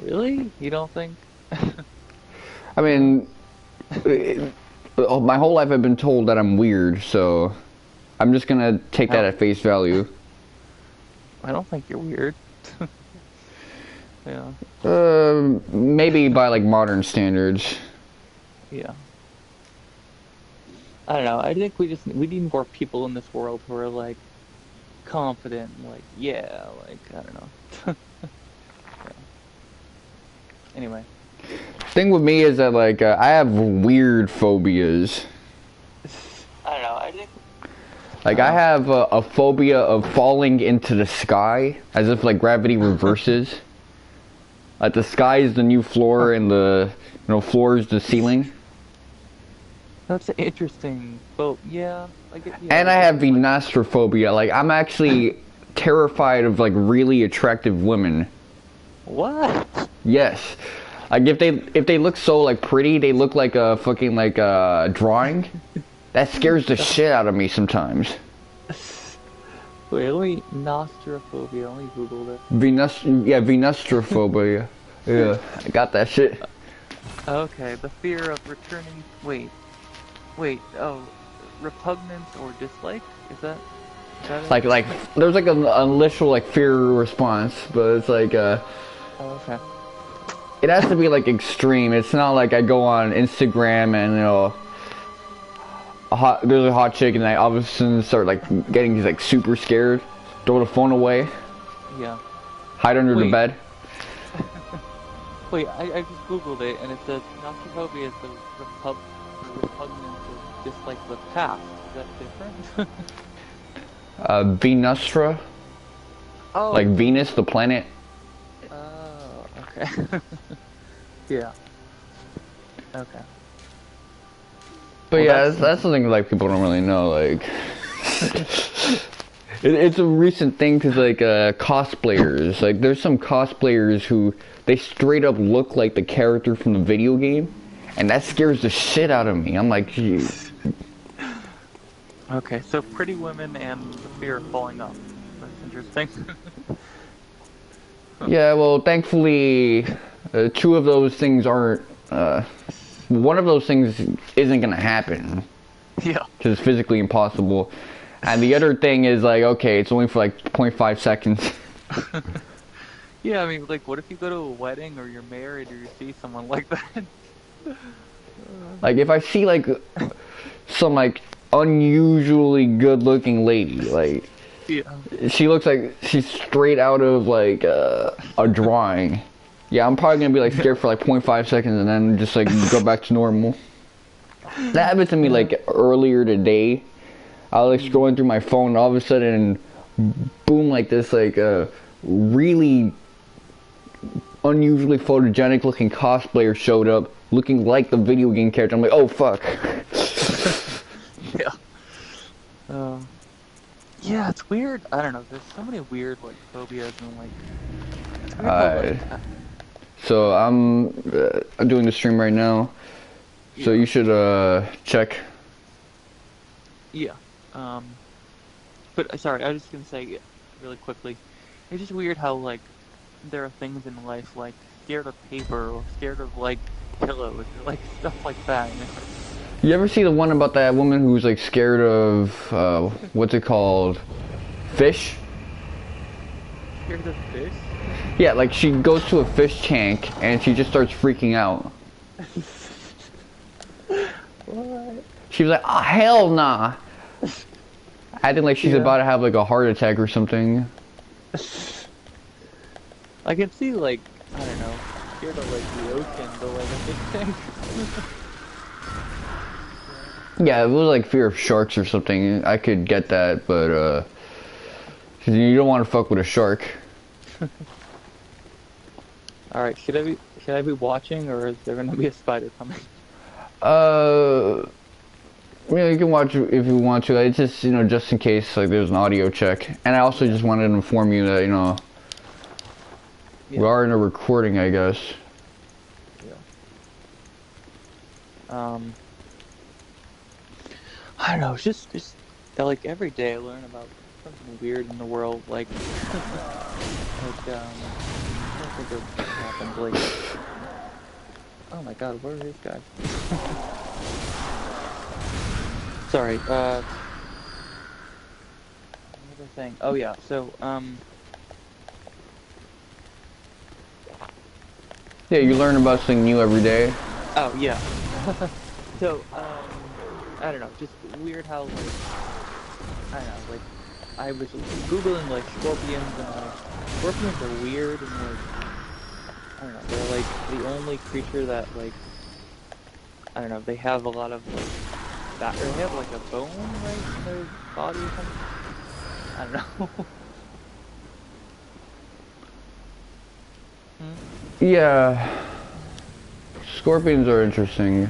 Really? You don't think? I mean, my whole life I've been told that I'm weird, so I'm just gonna take I that don't. at face value. I don't think you're weird. Yeah. Maybe by like modern standards. Yeah. I don't know. I think we need more people in this world who are like confident and like yeah, like I don't know. Yeah. Anyway. Thing with me is that like I have weird phobias. I don't know. I think. Like I Oh. have a phobia of falling into the sky as if like gravity reverses. Like the sky is the new Huh. floor and the floor is the ceiling. That's interesting. Well, yeah. Yeah. And I I guess have like. venostrophobia. Like I'm actually terrified of like really attractive women. What? Yes. Like if they look so like pretty, they look like a fucking like drawing. That scares the shit out of me sometimes. Wait, let me nostrophobia. Let me Google this. Venostrophobia. Yeah, I got that shit. Okay, the fear of returning. Wait. Oh, repugnance or dislike? Is that it? Like there's like an initial like fear response, but it's like Oh, okay. it has to be like extreme. It's not like I go on Instagram and there's a hot chick and I all of a sudden start like getting like super scared, throw the phone away, Yeah. hide under the Wait. bed. Wait. I just googled it and it says nostrophobia is the repugnance or dislike of the past. Is that different? Venustra, like Oh. Venus, the planet. Oh. Okay. Yeah. Okay. But Well, yeah, that's that's something like people don't really know. Like, it's a recent thing because like cosplayers, like there's some cosplayers who they straight up look like the character from the video game, and that scares the shit out of me. I'm like, gee. okay. So pretty women and the fear of falling off. That's interesting. Huh. Yeah, well, thankfully, two of those things aren't. One of those things isn't gonna happen Yeah. because it's physically impossible, and the other thing is like, okay, it's only for like zero point 0.5 seconds. Yeah, I mean, like, what if you go to a wedding or you're married or you see someone like that? Like if I see like some like unusually good-looking lady, like Yeah. she looks like she's straight out of like a drawing. Yeah, I'm probably gonna be like scared for like zero point 0.5 seconds and then just like go back to normal. That happened to me Yeah. like earlier today. I was like Mm. scrolling through my phone, and all of a sudden, boom, like this like really unusually photogenic looking cosplayer showed up, looking like the video game character. I'm like, oh fuck. Yeah. Uh, yeah, it's weird. I don't know. There's so many weird like phobias and like it's weird how Uh, like so I'm doing the stream right now. So yeah you should check. yeah. But sorry, I was just gonna say really quickly. It's just weird how like there are things in life like scared of paper or scared of like pillows or like stuff like that. And it's like You ever see the one about that woman who's like scared of what's it called? Fish? scared of fish. Yeah, like she goes to a fish tank and she just starts freaking out. What? She was like, oh, hell nah. Acting like she's Yeah. about to have like a heart attack or something. I can see like I don't know, scared of like the ocean, but like a fish tank. Yeah, if it was like fear of sharks or something, I could get that, but 'cause you don't want to fuck with a shark. All right, should I be watching or is there gonna be a spider coming? Uh, you can watch if you want to. It's just just in case like there's an audio check, and I also Yeah. just wanted to inform you that we Yeah. are in a recording, I guess. Yeah. Um, I don't know. It's just that like every day I learn about something weird in the world. Like, like think of what happened. Like, oh my god, where are these guys? Sorry. What was I saying? Oh yeah. So Yeah, you learn about something new every day. Oh yeah. So I don't know. Just weird how like I don't know. Like I was googling like scorpions and like scorpions are weird and like I don't know. They're like the only creature that like I don't know. They have a lot of like that or they have like a bone right in their body or something. I don't know. Hmm? Yeah, scorpions are interesting.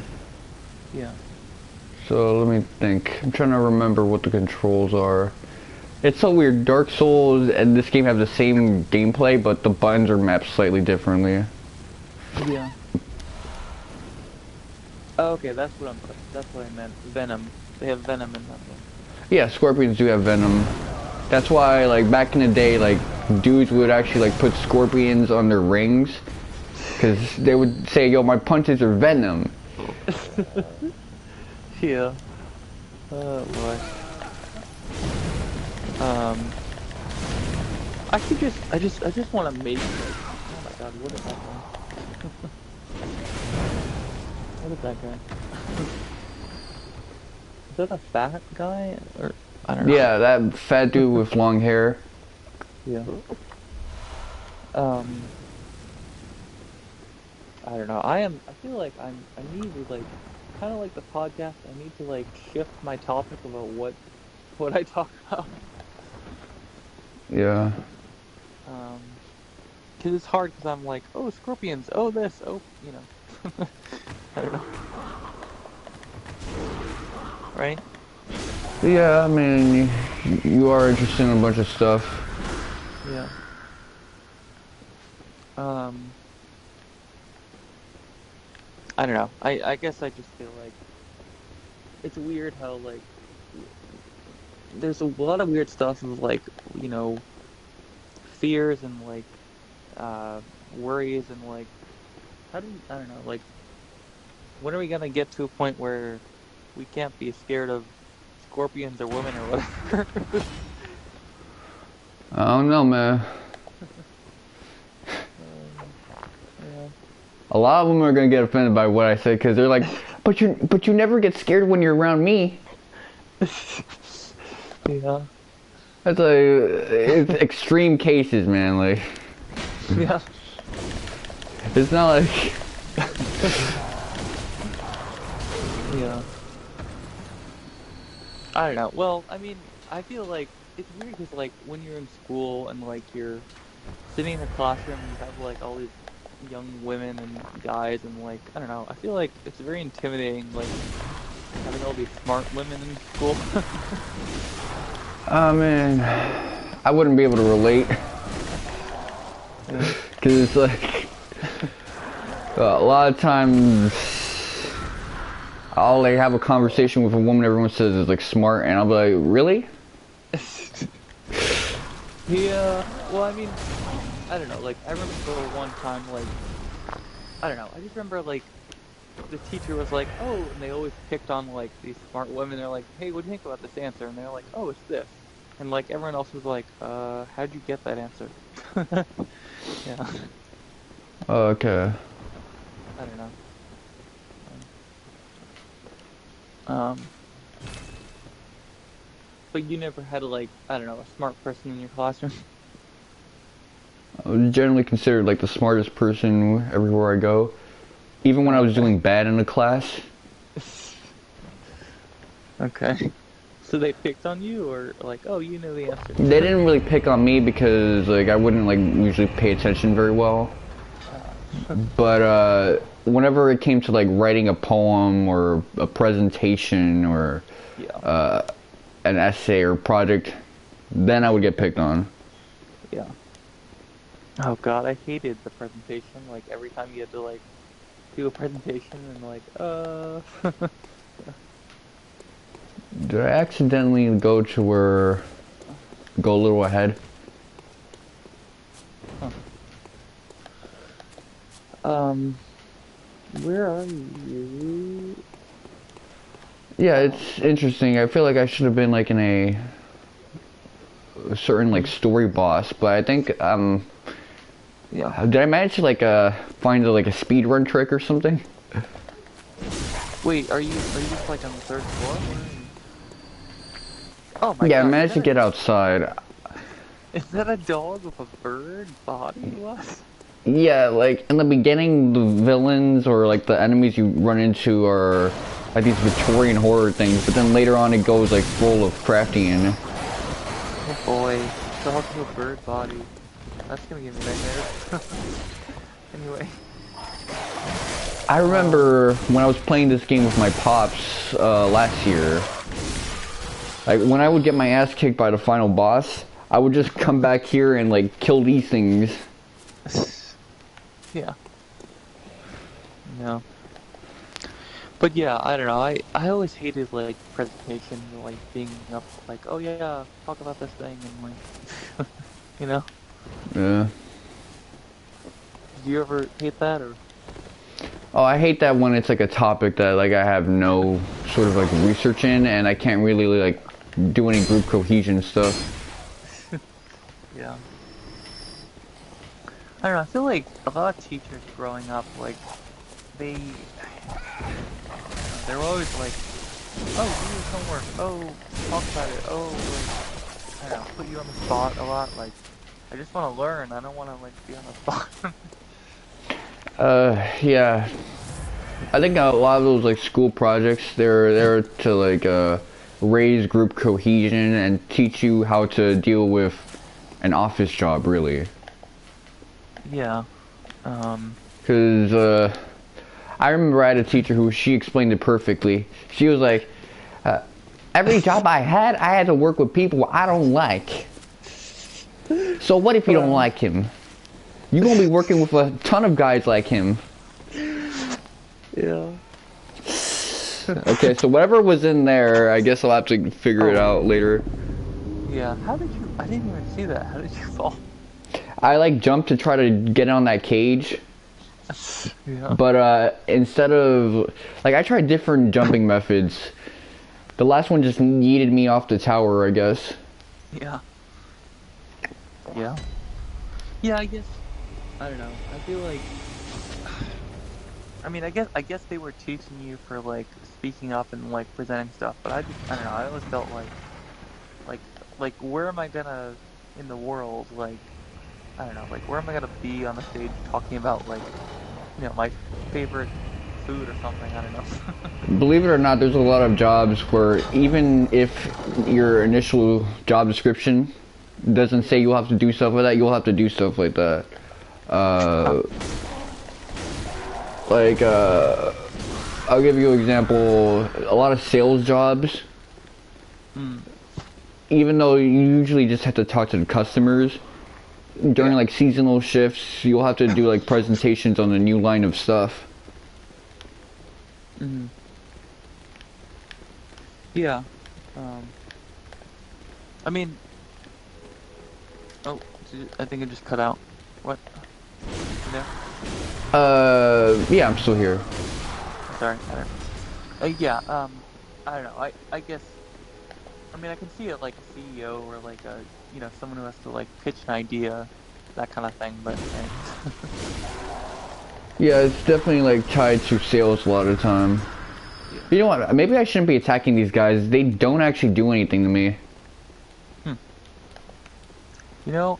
Yeah. So let me think. I'm trying to remember what the controls are. It's so weird. Dark Souls and this game have the same gameplay, but the buttons are mapped slightly differently. Yeah. Oh, okay, that's what I meant. Venom. They have venom in that one. Yeah, scorpions do have venom. That's why, like, back in the day, like, dudes would actually, like, put scorpions on their rings. Because they would say, yo, my punches are venom. Yeah. Oh boy. Um, I just want to make like, oh my god, what is that guy? What is that guy? Is that a fat guy or I don't know. Yeah, that fat dude with long hair. Yeah. Um, I don't know. I feel like I need to like, kind of like the podcast. I need to like shift my topic about what I talk about. Yeah. Um, because it's hard because I'm like, oh, scorpions, oh this, oh, you know. I don't know, right? Yeah, I mean, you are interested in a bunch of stuff. Yeah. Um, I don't know. I guess I just feel like it's weird how like there's a lot of weird stuff of like fears and like worries and like how do I don't know like when are we gonna get to a point where we can't be scared of scorpions or women or whatever? I don't know, man. Yeah. A lot of them are gonna get offended by what I say because they're like, but you never get scared when you're around me. Yeah. That's like it's extreme cases, man. Like Yeah. it's not like Yeah. I don't know. Well, I mean, I feel like it's weird because like when you're in school and like you're sitting in a classroom and you have like all these young women and guys and like I don't know. I feel like it's very intimidating like having all these smart women in school. oh man, I wouldn't be able to relate Yeah. because it's like a lot of times I'll like have a conversation with a woman everyone says is like smart, and I'll be like, really? Yeah. Well, I mean, I don't know. Like I remember one time like I don't know. I just remember like the teacher was like, "Oh," and they always picked on like these smart women. They're like, "Hey, what do you think about this answer?" And they're like, "Oh, it's this." And like everyone else was like, how'd you get that answer?" Yeah, Okay. I don't know. Um, but you never had like I don't know a smart person in your classroom. I was generally considered like the smartest person everywhere I go, even when I Oh, was okay. doing bad in the class. Okay. So they picked on you, or like, oh, you know the answer. They didn't really pick on me because like I wouldn't like usually pay attention very well. Uh, But whenever it came to like writing a poem or a presentation or yeah, uh, an essay or project, then I would get picked on. yeah. Oh God, I hated the presentation. Like every time you had to like do a presentation and like, Did I accidentally go a little ahead? huh. Um, where are you? Yeah, Oh, it's interesting. I feel like I should have been like in a certain like hmm, story boss, but I think yeah. did I manage to like find like a speed run trick or something? Wait, are you just like on the third floor? Where are you? Oh my Yeah, I God, managed to get outside. is that a dog with a bird body? What? Yeah, like in the beginning, the villains or like the enemies you run into are like these Victorian horror things, but then later on it goes like full of crafting. Oh boy, dog with a bird body. That's gonna give me nightmares. Anyway, I um, remember when I was playing this game with my pops last year, like when I would get my ass kicked by the final boss, I would just come back here and like kill these things. yeah, no. But yeah, I don't know. I always hated like presentations or like being up like, oh yeah, talk about this thing and like, you know. Yeah. Did you ever hate that or? Oh, I hate that when it's like a topic that like I have no sort of like research in, and I can't really like do any group cohesion stuff. Yeah. I don't know. I feel like a lot of teachers growing up, like they, I don't know, they were always like, oh, do your homework. Oh, talk about it. Oh, like, I don't know, put you on the spot a lot. Like, I just want to learn. I don't want to like be on the spot. Yeah. I think a lot of those like school projects they're there to like raise group cohesion and teach you how to deal with an office job really. Yeah. Um. Cause I remember I had a teacher who she explained it perfectly. She was like, every job I had to work with people I don't like. So what if you don't Uh, like him? You're gonna be working with a ton of guys like him. yeah. Okay, so whatever was in there, I guess I'll have to figure it Oh, out later. yeah. How did you? I didn't even see that. How did you fall? I like jumped to try to get on that cage, Yeah. but instead of like I tried different jumping methods. The last one just yeeted me off the tower, I guess. Yeah. Yeah. Yeah. I guess. I don't know. I feel like. I mean, I guess they were teaching you for like speaking up and like presenting stuff, but I don't know. I always felt like like where am I gonna in the world like I don't know like where am I gonna be on the stage talking about like my favorite food or something? I don't know. Believe it or not, there's a lot of jobs where even if your initial job description doesn't say you'll have to do stuff like that, you'll have to do stuff like that. Huh. Uh, like, I'll give you an example. A lot of sales jobs, Mm. even though you usually just have to talk to the customers, during Yeah. like seasonal shifts, you'll have to do like presentations on a new line of stuff. Mm. Yeah. Um. I mean. Oh, I think it just cut out. What? You there? Yeah, I'm still here. Sorry. I don't. Yeah. I don't know. I guess. I mean, I can see it like a CEO or like a someone who has to like pitch an idea, that kind of thing. But Yeah, it's definitely like tied to sales a lot of the time. yeah. You know what? Maybe I shouldn't be attacking these guys. They don't actually do anything to me. Hmm.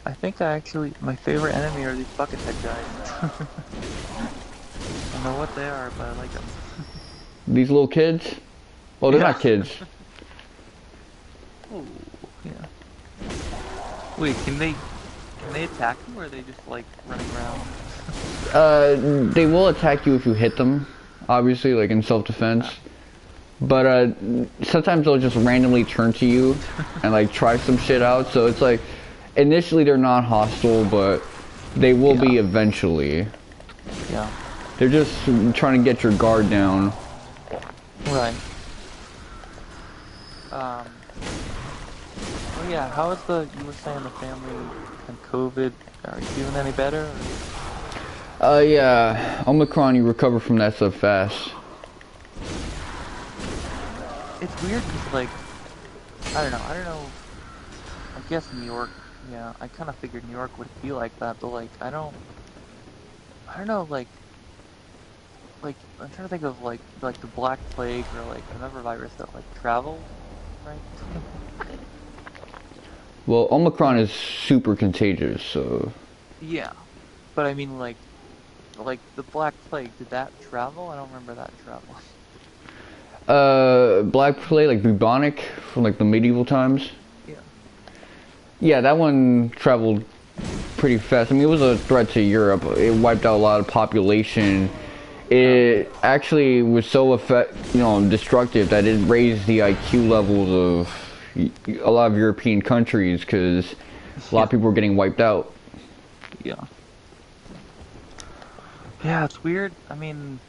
I think my favorite enemy are these bucket head guys. I don't know what they are, but I like them. These little kids. Well, they're Yeah. not kids. Oh, yeah. Wait, can they attack you or are they just like running around? They will attack you if you hit them. Obviously, like in self-defense. Uh, But sometimes they'll just randomly turn to you and like try some shit out. So it's like initially they're not hostile, but they will yeah. be eventually. Yeah. They're just trying to get your guard down. Right. Um. Oh yeah. How is you were saying the family and COVID? Are you feeling any better? Or? Yeah, Omicron, you recover from that stuff fast. It's weird because, like, I don't know. I guess New York, yeah, I kind of figured New York would be like that, but like, I don't know, like I'm trying to think of like the Black Plague or like another virus that like travels, right? Well, Omicron Like, is super contagious, so... yeah, but I mean like the Black Plague, did that travel? I don't remember that travel. Black Plague, like bubonic from like the medieval times. Yeah, Yeah, that one traveled pretty fast. I mean, it was a threat to Europe. It wiped out a lot of population. yeah, It actually was so destructive that it raised the IQ levels of a lot of European countries because a lot yeah, of people were getting wiped out. yeah. Yeah, it's weird. I mean,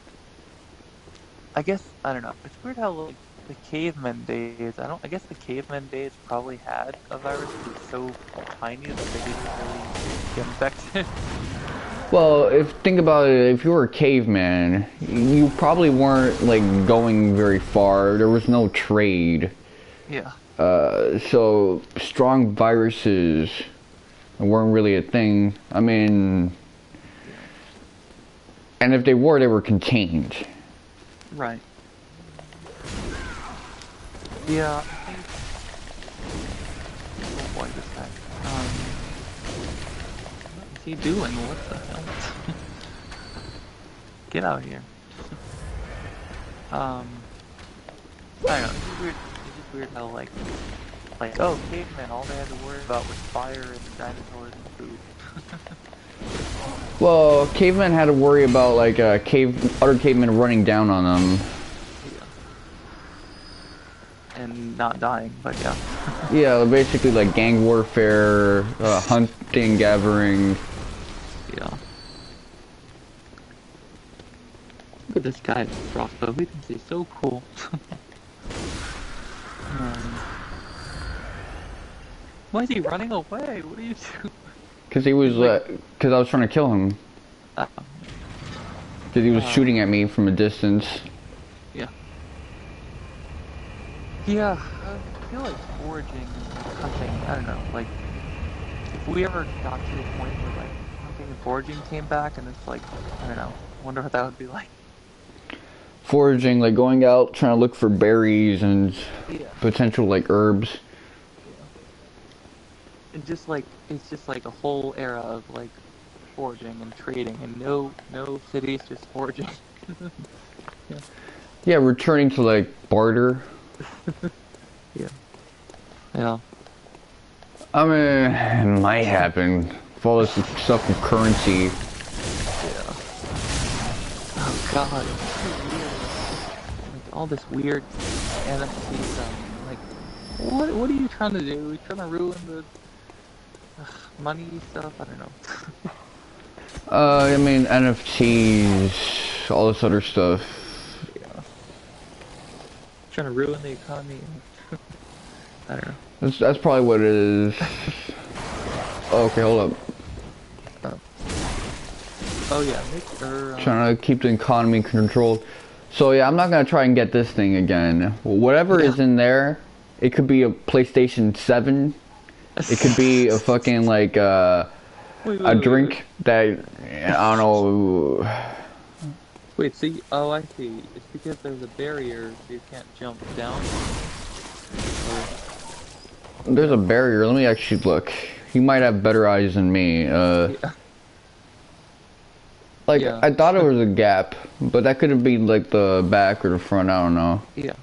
I guess I don't know. It's weird how like the caveman days. I guess the caveman days probably had a virus, but it's so tiny that they didn't really get infected. Well, if think about it, if you were a caveman, you probably weren't like going very far. There was no trade. Yeah, So strong viruses weren't really a thing. I mean, yeah, and if they were contained. right. Yeah, I think. Oh boy, this guy. What is he doing? What the hell? Get out of here. Um, I don't know. It's just weird. It's just weird how like oh, cavemen. All they had to worry about was fire and dinosaurs and food. Well, cavemen had to worry about like other cavemen running down on them. Yeah, and not dying, but yeah. Yeah, basically like gang warfare, hunting, gathering. Yeah. Look at this guy with a crossbow. He thinks he's so cool. um, why is he running away? What are you doing? Because he He's was, like, because I was trying to kill him. uh, Because he was uh, shooting at me from a distance. yeah. Yeah, I feel like foraging and hunting, I don't know, like, if we ever got to a point where, like, hunting and foraging came back, and it's like, I don't know, I wonder what that would be like. Foraging, like going out, trying to look for berries and Yeah. potential like herbs. Yeah. And just like, it's just like a whole era of, like, foraging and trading, and no cities, just foraging. Yeah. Yeah, returning to like barter. Yeah. Yeah. I mean, it might happen. With all this stuff with currency. Yeah. Oh god, it's so weird. Like all this weird NFC stuff. Like, what are you trying to do? Are you trying to ruin the money stuff? I don't know. I mean, NFTs, all this other stuff. Yeah. Trying to ruin the economy. I don't know. That's probably what it is. Oh, okay, hold up. Oh, oh yeah, make sure. Trying to keep the economy controlled. So yeah, I'm not gonna try and get this thing again. Whatever Yeah. is in there, it could be a PlayStation 7. It could be a fucking like a Wait. drink that I don't know. Wait, see? Oh, I see. It's because there's a barrier, so you can't jump down. Or, There's a barrier. Let me actually look. He might have better eyes than me. yeah. Like Yeah. I thought it was a gap, but that could have been like the back or the front. I don't know. Yeah.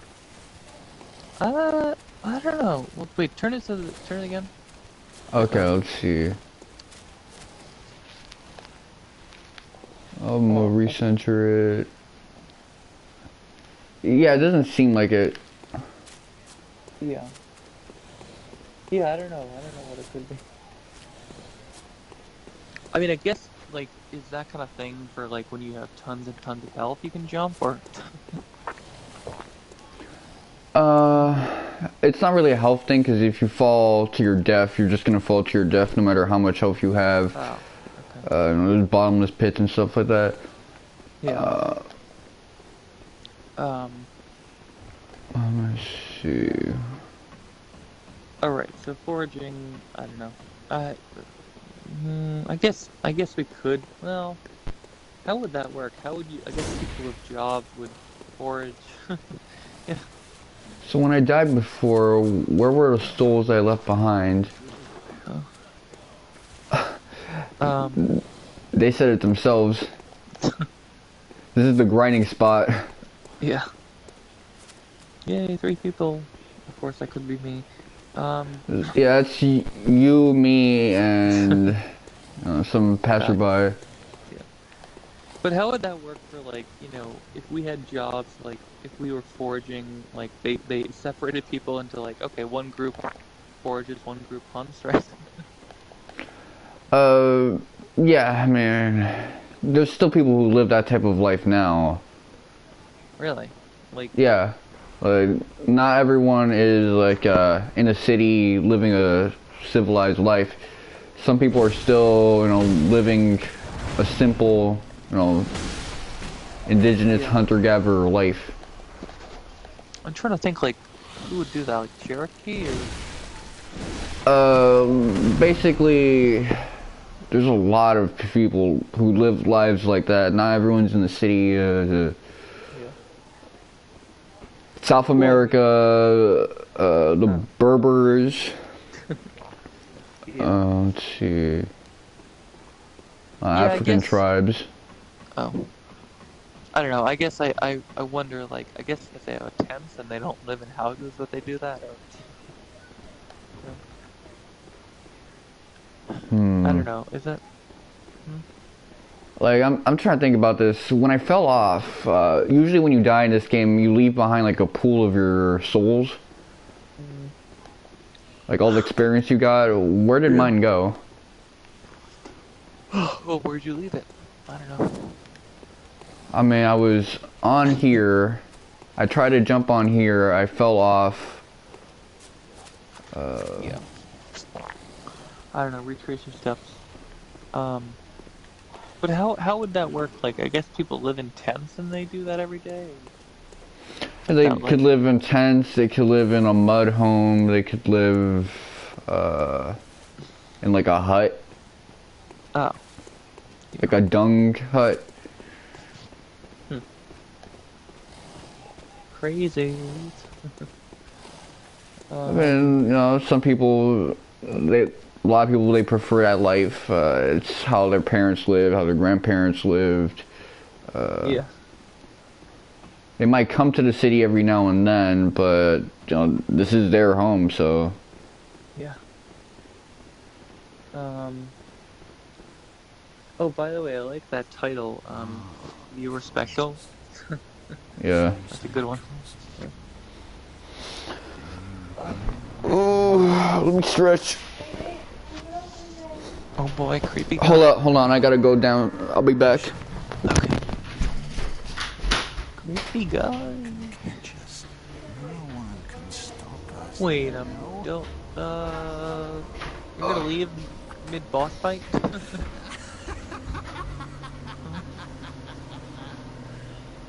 I don't know. Well, wait, turn it again. Okay, let's see. I'm gonna Oh, recenter it. Yeah, it doesn't seem like it. yeah. Yeah, I don't know. I don't know what it could be. I mean, I guess, like, is that kind of thing for, like, when you have tons and tons of health you can jump, or... It's not really a health thing because if you fall to your death, you're just gonna fall to your death no matter how much health you have. Oh, There's bottomless pits and stuff like that. Yeah. Uh, Um. let's see. All right. So foraging. I don't know. I. I guess we could. Well, how would that work? How would you? I guess people with jobs would forage. Yeah. So when I died before, where were the souls I left behind? Oh. Um. They said it themselves. This is the grinding spot. Yeah. Yay, 3 people. Of course, that could be me. Yeah, it's you, me, and some Back. passerby. Yeah. But how would that work for like, if we had jobs, like if we were foraging, like they separated people into like, okay, one group forages, one group hunts, right? Uh, yeah, I mean, there's still people who live that type of life now. Really? Like, Yeah, like not everyone is like in a city living a civilized life. Some people are still, living a simple, indigenous yeah. hunter-gatherer life. I'm trying to think like who would do that, like Cherokee or Basically, there's a lot of people who live lives like that. Not everyone's in the city. yeah. South Well, America, the huh. Berbers. Yeah. Let's see, Yeah, I African guess. tribes. Oh, I don't know. I guess I wonder like I guess if they have tents and they don't live in houses, would they do that or? Yeah. I Hmm. don't know. Is it? Hmm? Like I'm trying to think about this. When I fell off, usually when you die in this game, you leave behind like a pool of your souls, Mm, like all the experience you got. Where did yeah. mine go? Well, where'd you leave it? I don't know. I mean, I was on here. I tried to jump on here. I fell off. Yeah. I don't know. Retrace your steps. Um, but how would that work? Like, I guess people live in tents and they do that every day. What's They that could like? live in tents. They could live in a mud home. They could live uh, in like a hut, Oh, like yeah. a dung hut. Hmm. Crazy. I Um, mean, some people, a lot of people, they prefer that life. It's how their parents lived, how their grandparents lived. Uh, yeah. they might come to the city every now and then, but this is their home, so Yeah. Um, oh, by the way, I like that title. Viewer Special. yeah. That's a good one. Yeah. Oh, let me stretch. Oh boy, creepy guy. Hold on. I gotta go down. I'll be back. Okay. Creepy guy. Wait, don't, you're gonna leave mid-boss fight? Huh?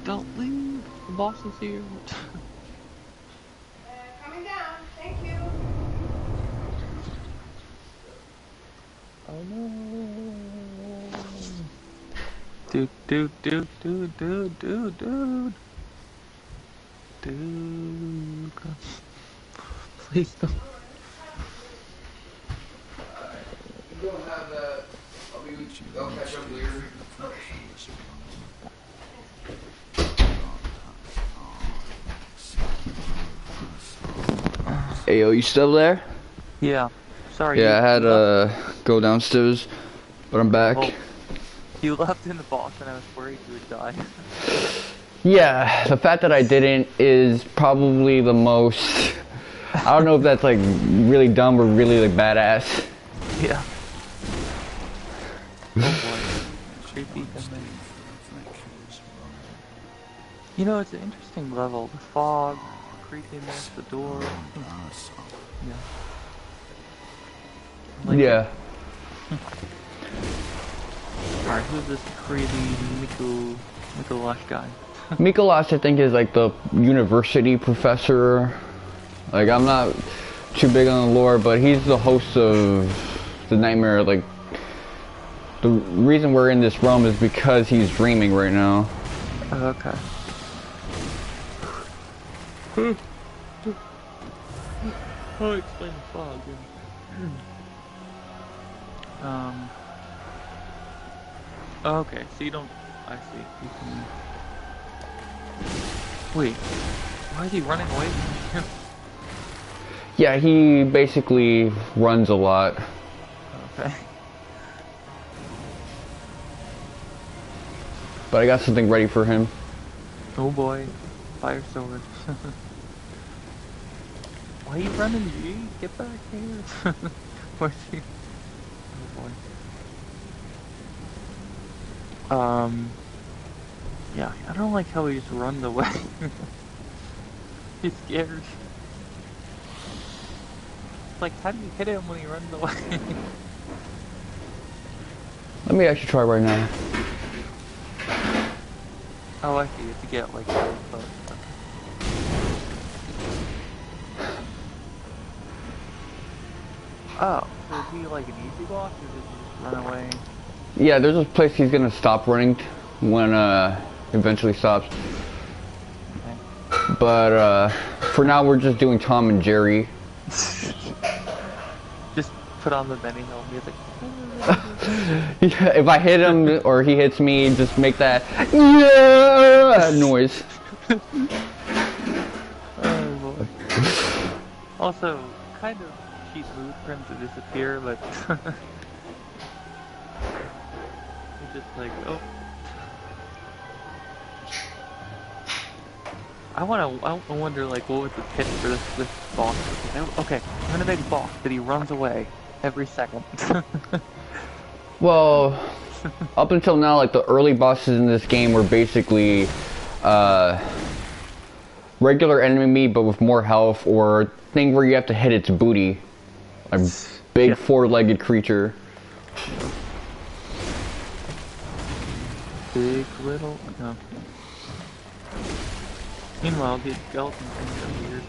Don't leave, the boss is here. Coming down. Thank you. Oh no. Dude, dude, dude, dude, dude, dude, dude. Dude. Please don't. Don't have that. I'll catch up later. Hey, yo, you still there? Yeah. Sorry, Yeah, I had you left. to go downstairs, but I'm back. Well, you left in the boss and I was worried you would die. Yeah, the fact that I didn't is probably the most. I don't know if that's like really dumb or really like badass. Yeah. Oh boy. Creepy gunman. It's an interesting level. The fog, creepiness, the door. Yeah. I like it. Yeah. Alright, who's this crazy Mikulash guy? Mikolash, I think, is like the university professor. Like, I'm not too big on the lore, but he's the host of the Nightmare. Like, the reason we're in this realm is because he's dreaming right now. Okay. I'll explain the fog. Okay, so you don't. I see. You can. Wait. Why is he running away from him? Yeah, he basically runs a lot. Okay. But I got something ready for him. Oh boy. Fire sword. Why are you running, G? Get back here. Where's he? Oh boy. Yeah, I don't like how he just runs away. He's scared. It's like, how do you hit him when he runs away? Let me actually try right now. Oh, I see. To get like really close. Oh, so is he like an easy boss, or does he just run away? Yeah, there's a place he's gonna stop running when eventually stops. Okay. But for now we're just doing Tom and Jerry. Just put on the Benny Hill music. Yeah, if I hit him or he hits me, just make that yeah noise. Oh boy. Also, kind of cheap move for him to disappear, but he's just like, oh. I wonder, like, what was the pitch for this boss? Okay, I'm gonna make a boss that he runs away every second. Well, up until now, like the early bosses in this game were basically regular enemy but with more health, or thing where you have to hit its booty. A big four-legged creature. Big little. No. Meanwhile, the skeleton things are weird.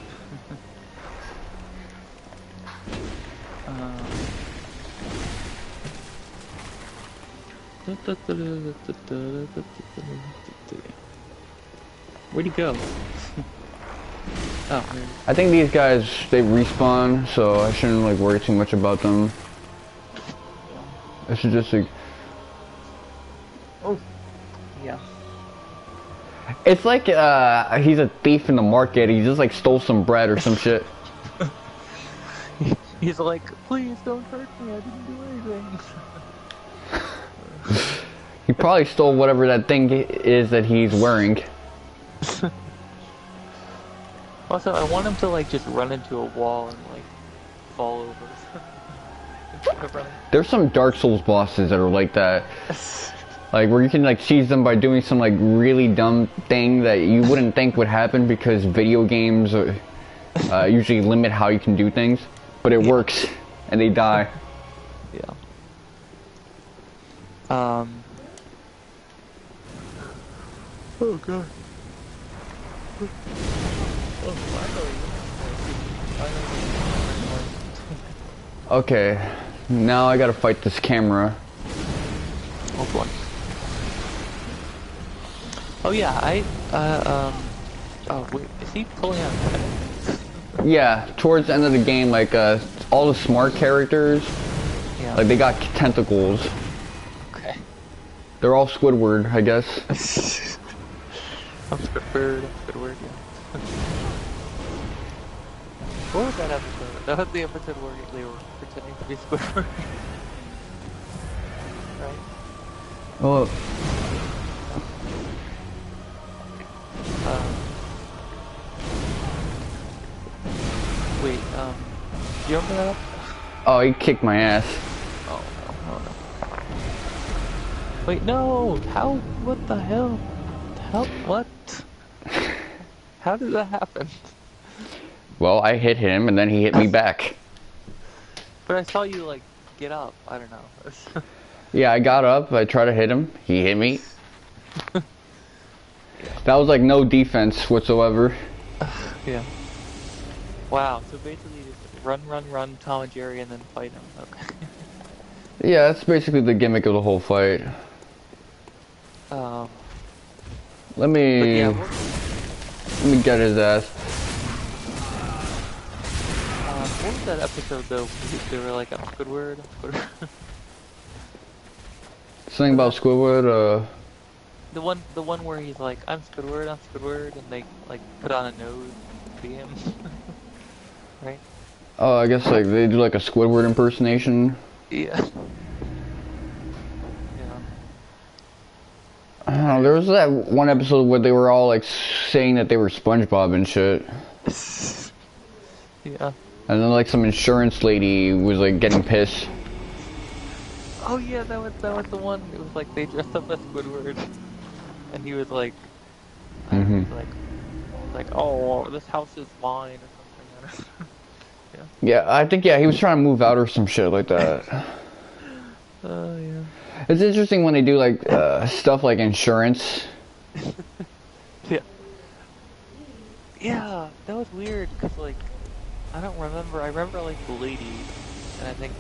Where'd he go? Oh, there. I think these guys, they respawn, so I shouldn't like worry too much about them. I should just like... Oh, yeah. It's like he's a thief in the market. He just like stole some bread or some shit. He's like, please don't hurt me. I didn't do anything. He probably stole whatever that thing is that he's wearing. Also, I want him to like just run into a wall and like fall over. There's some Dark Souls bosses that are like that. Like where you can like cheese them by doing some like really dumb thing that you wouldn't think would happen because video games usually limit how you can do things, but it works and they die. Yeah. Oh god. Oh, Okay, now I gotta fight this camera. oh boy. Oh yeah, oh wait, is he pulling out tentacles? Yeah, towards the end of the game, like all the smart characters, Yeah. like they got tentacles. Okay. They're all Squidward, I guess. I'm Squidward, yeah. What was that episode? That was the episode where they were pretending to be Squidward. Right? Oh, Wait, do you open that up? oh, he kicked my ass. Oh no. Wait, no! How? What the hell? How? What? How did that happen? Well, I hit him and then he hit me back. But I saw you, like, get up. I don't know. Yeah, I got up. I tried to hit him. He hit me. Yeah. That was like no defense whatsoever. Yeah. Wow. So basically, just run, Tom and Jerry, and then fight him. Okay. Yeah, that's basically the gimmick of the whole fight. Um. Let But me yeah. let me get his ass. What was that episode though? They were like, "I'm Squidward." I'm Squidward. Something Was about that Squidward. the one where he's like, I'm Squidward," and they like put on a nose to be him, right? I guess like they do like a Squidward impersonation. Yeah. Yeah. I don't know, there was that one episode where they were all like saying that they were SpongeBob and shit. Yeah. And then like some insurance lady was like getting pissed. Oh yeah, that was the one. It was like they dressed up as Squidward, and he was like, I don't know, Hmm. he's like, oh, this house is mine or something. I don't know. Yeah, I think he was trying to move out or some shit like that. Oh yeah. It's interesting when they do like stuff like insurance. Yeah. Yeah, that was weird because like I don't remember. I remember like the lady, and I think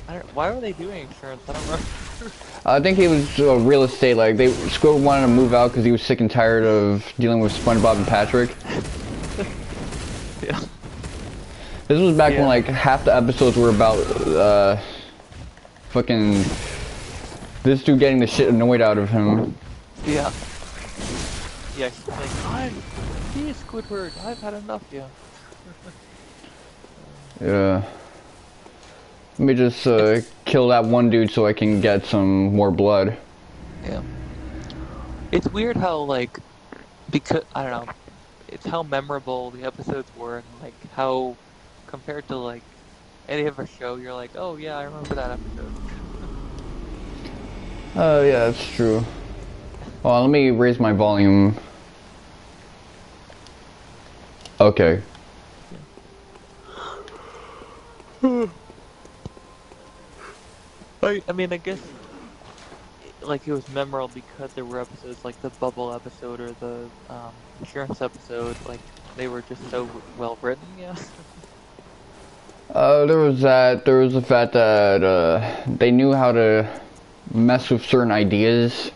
I don't. Why were they doing insurance? I don't remember. I think he was real estate. Like Squidward wanted to move out because he was sick and tired of dealing with SpongeBob and Patrick. Yeah. This was back when Yeah. like half the episodes were about fucking this dude getting the shit annoyed out of him. Yeah. Yeah. She's like, he's Squidward. I've had enough. Yeah. Yeah. Let me just kill that one dude so I can get some more blood. Yeah. It's weird how like because I don't know. It's how memorable the episodes were, and like how compared to like any other show, you're like, oh yeah, I remember that episode. Oh yeah, that's true. Well, let me raise my volume. Okay. I mean, I guess like it was memorable because there were episodes like the bubble episode or the insurance episode. Like they were just so well written. Yeah. There was that. There was the fact that they knew how to mess with certain ideas.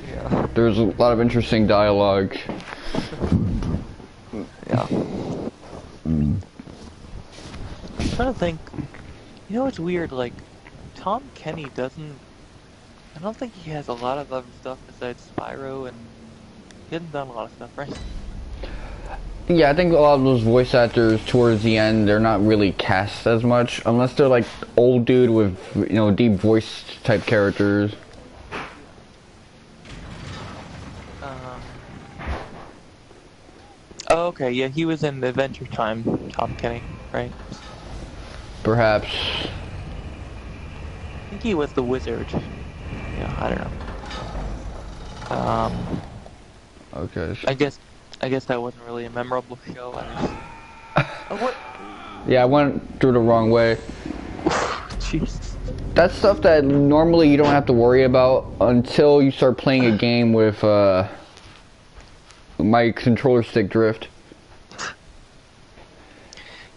Yeah. There was a lot of interesting dialogue. Yeah. I'm trying to think. You know, it's weird. Like Tom Kenny doesn't. I don't think he has a lot of other stuff besides Spyro, and he hasn't done a lot of stuff, right? Yeah, I think a lot of those voice actors towards the end, they're not really cast as much, unless they're like old dude with, you know, deep voice type characters. Oh, okay, yeah, he was in Adventure Time, Tom Kenny, right? Perhaps. I think he was the wizard. Yeah, I don't know. Okay. I guess that wasn't really a memorable show. I don't know. Oh, what? Yeah, I went through the wrong way. Jeez. That's stuff that normally you don't have to worry about until you start playing a game with my controller stick drift.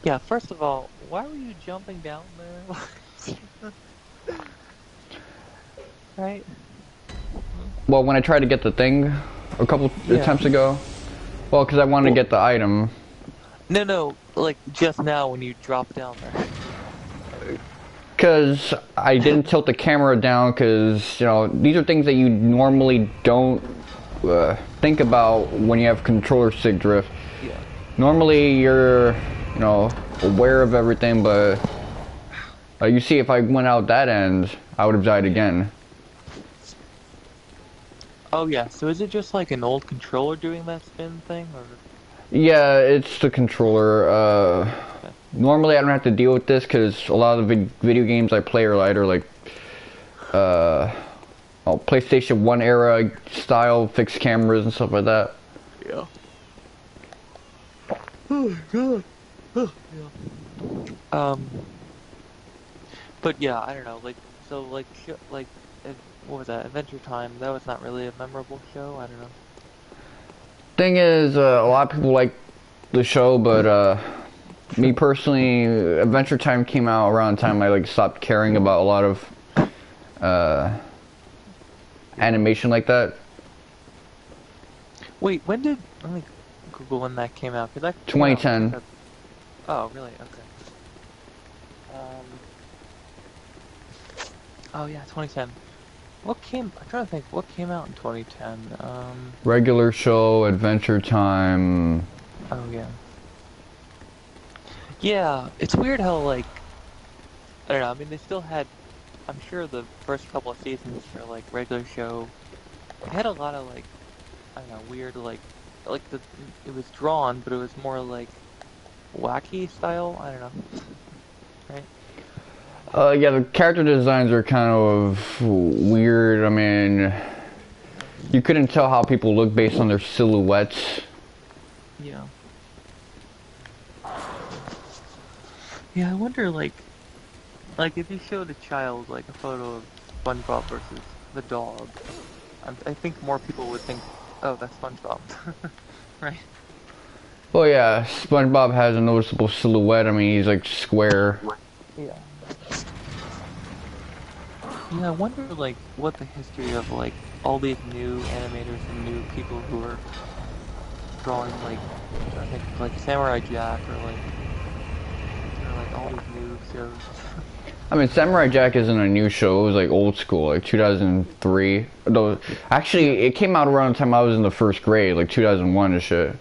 Yeah, first of all, why were you jumping down there? Right? Well, when I tried to get the thing a couple attempts ago, well, because I wanted to get the item. No, like just now when you dropped down there. Because I didn't tilt the camera down, because, you know, these are things that you normally don't think about when you have controller stick drift. Yeah. Normally you're, you know, aware of everything, but you see, if I went out that end, I would have died again. Oh yeah, so is it just like an old controller doing that spin thing, or? Yeah, it's the controller. Okay. Normally I don't have to deal with this because a lot of the video games I play are either like PlayStation 1 era style, fixed cameras and stuff like that. Yeah. Oh god. Oh, yeah. But yeah, I don't know. Like So like what was that? Adventure Time. That was not really a memorable show. I don't know. Thing is, a lot of people like the show, but me personally, Adventure Time came out around the time I like stopped caring about a lot of uh, animation like that. Wait, when did? Let me Google when that came out. Cause that came out like 2010. a. Oh, really? Okay. Um. Oh yeah, 2010. What came? I'm trying to think. What came out in 2010? Regular show, Adventure Time. Oh yeah. Yeah, it's weird how like I don't know. I mean, they still had. I'm sure the first couple of seasons for like regular show, it had a lot of like I don't know, weird like it was drawn, but it was more like wacky style. I don't know, right? Yeah, the character designs are kind of weird. I mean, you couldn't tell how people look based on their silhouettes. Yeah. Yeah, I wonder like if you showed a child like a photo of SpongeBob versus the dog, I think more people would think, oh, that's SpongeBob, right? Well, yeah, SpongeBob has a noticeable silhouette. I mean, he's like square. Yeah. Yeah, I wonder like what the history of like all these new animators and new people who are drawing like I think like Samurai Jack or like all these new shows. I mean, Samurai Jack isn't a new show. It was like old school, like 2003. Though, Yeah. actually, it came out around the time I was in the first grade, like 2001 and shit.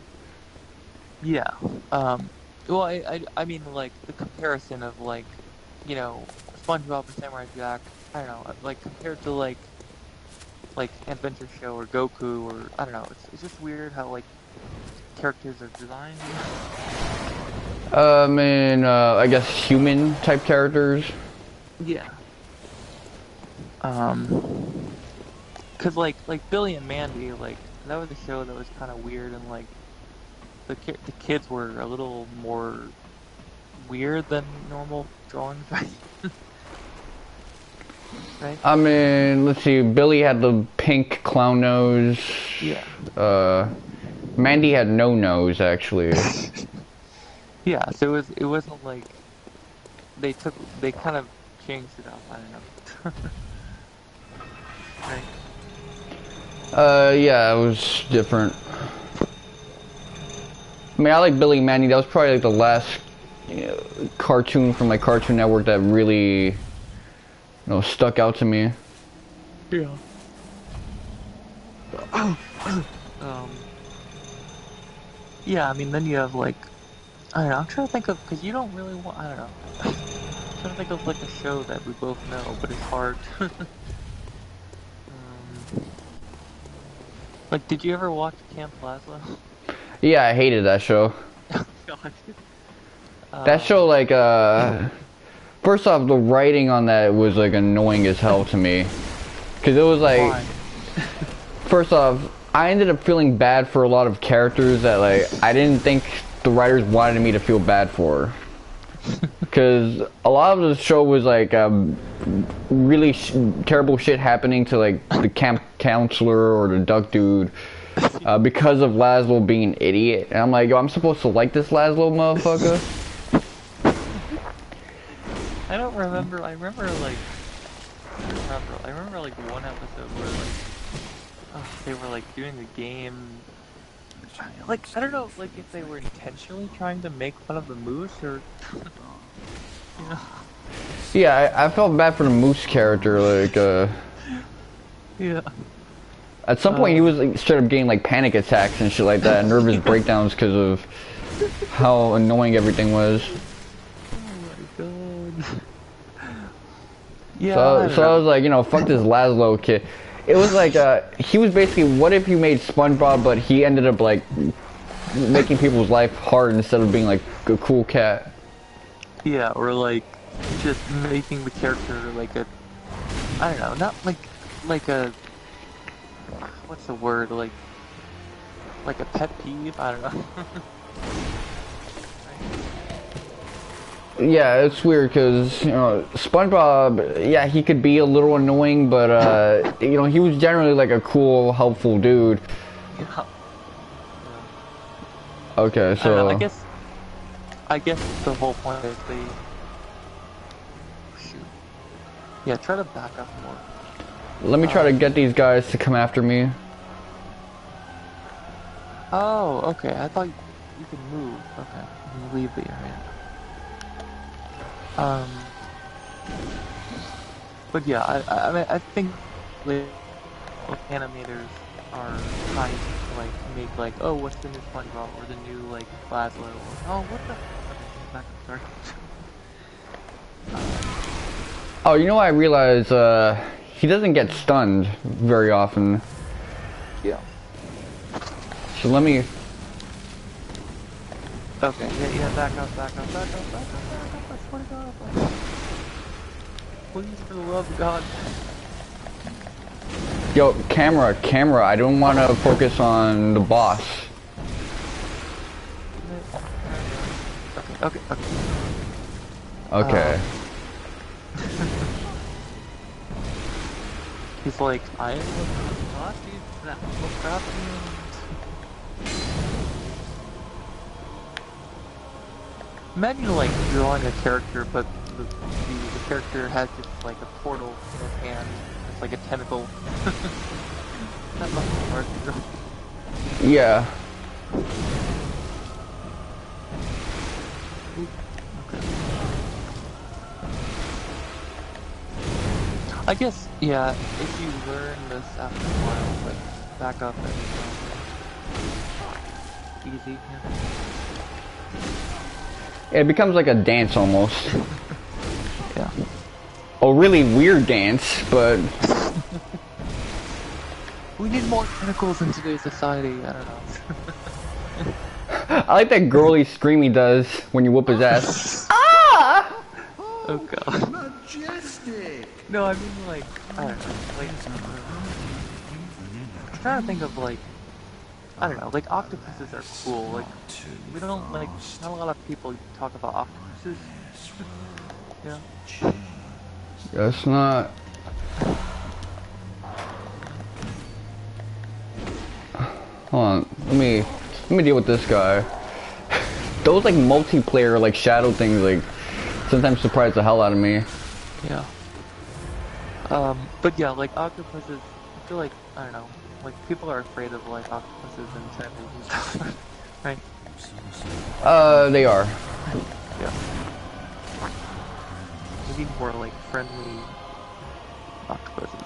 Yeah. Well, I mean like the comparison of like you know SpongeBob and Samurai Jack. I don't know, like compared to like Adventure Show or Goku or I don't know. It's just weird how like characters are designed. I mean, I guess human type characters. Yeah. Um, cause like Billy and Mandy, like that was a show that was kind of weird and like the kids were a little more weird than normal drawings, right? Right? I mean, let's see. Billy had the pink clown nose. Yeah. Uh, Mandy had no nose, actually. Yeah. So it wasn't like they kind of changed it up. I don't know. Right. Yeah, it was different. I mean, I like Billy and Mandy. That was probably like the last cartoon from like Cartoon Network that really, stuck out to me. Yeah. Um. Yeah. I mean, then you have like I don't know. I'm trying to think of because you don't really want. I don't know. I'm trying to think of like a show that we both know, but it's hard. Like, did you ever watch Camp Plaza? Yeah, I hated that show. God. That Um, show, like, first off, the writing on that was like annoying as hell to me. Cause it was like, why? first off, I ended up feeling bad for a lot of characters that like I didn't think the writers wanted me to feel bad for. Cause a lot of the show was like really terrible shit happening to like the camp counselor or the duck dude because of Laszlo being an idiot. And I'm like, yo, I'm supposed to like this Laszlo motherfucker? I don't remember. I remember like one episode where they were like doing a game. Like I don't know, like if they were intentionally trying to make fun of the moose or, you know. Yeah, I felt bad for the Moose character. Like, Yeah. at some point he was like, straight up getting like panic attacks and shit like that, and nervous breakdowns because of how annoying everything was. Oh my god. Yeah, So I was like, fuck this Laszlo kid. It was like, he was basically, what if you made SpongeBob, but he ended up like making people's life hard instead of being like a cool cat. yeah, or like just making the character like a, I don't know, not like a, what's the word, like a pet peeve. I don't know. Yeah, it's weird because, you know, SpongeBob, yeah, he could be a little annoying, but, you know, he was generally like a cool, helpful dude. Yeah. Okay, I don't know. so I guess the whole point is they shoot. Yeah, try to back up more. let me try to get these guys to come after me. Oh, okay. I thought you could move. Okay, you leave the area. But yeah, I mean, I think like animators are trying to like make like, oh, what's the new SpongeBob or the new like Lazlo or oh, what the? Okay, back up, sorry. Oh, you know what I realize, he doesn't get stunned very often. Yeah. So let me... Okay, yeah, back up, back up, back up, back up, back up, I swear to God. Please, for the love of God. Yo, camera, I don't want to focus on the boss. Okay. Okay. He's like, I am the boss, dude, that will stop you. Imagine like drawing a character, but the character has just like a portal in his hand. It's like a tentacle. That must be hard to draw. Yeah. Okay. I guess, yeah, if you learn this after a while, like, back up and easy, yeah. It becomes like a dance almost. Yeah. A really weird dance, but... We need more tentacles in today's society, I don't know. I like that girly scream he does when you whoop his ass. Ah! Oh god. Majestic. No, I mean like, I don't know, like, I'm trying to think of like, I don't know, like octopuses are cool, like, we don't like, not a lot of people talk about octopuses. Yeah. That's not... Hold on, let me deal with this guy. Those like multiplayer like shadow things like sometimes surprise the hell out of me. Yeah. But yeah, like octopuses, I feel like, I don't know, like people are afraid of like octopuses and tentacles and stuff, right? They are. Yeah. We need more like friendly octopuses.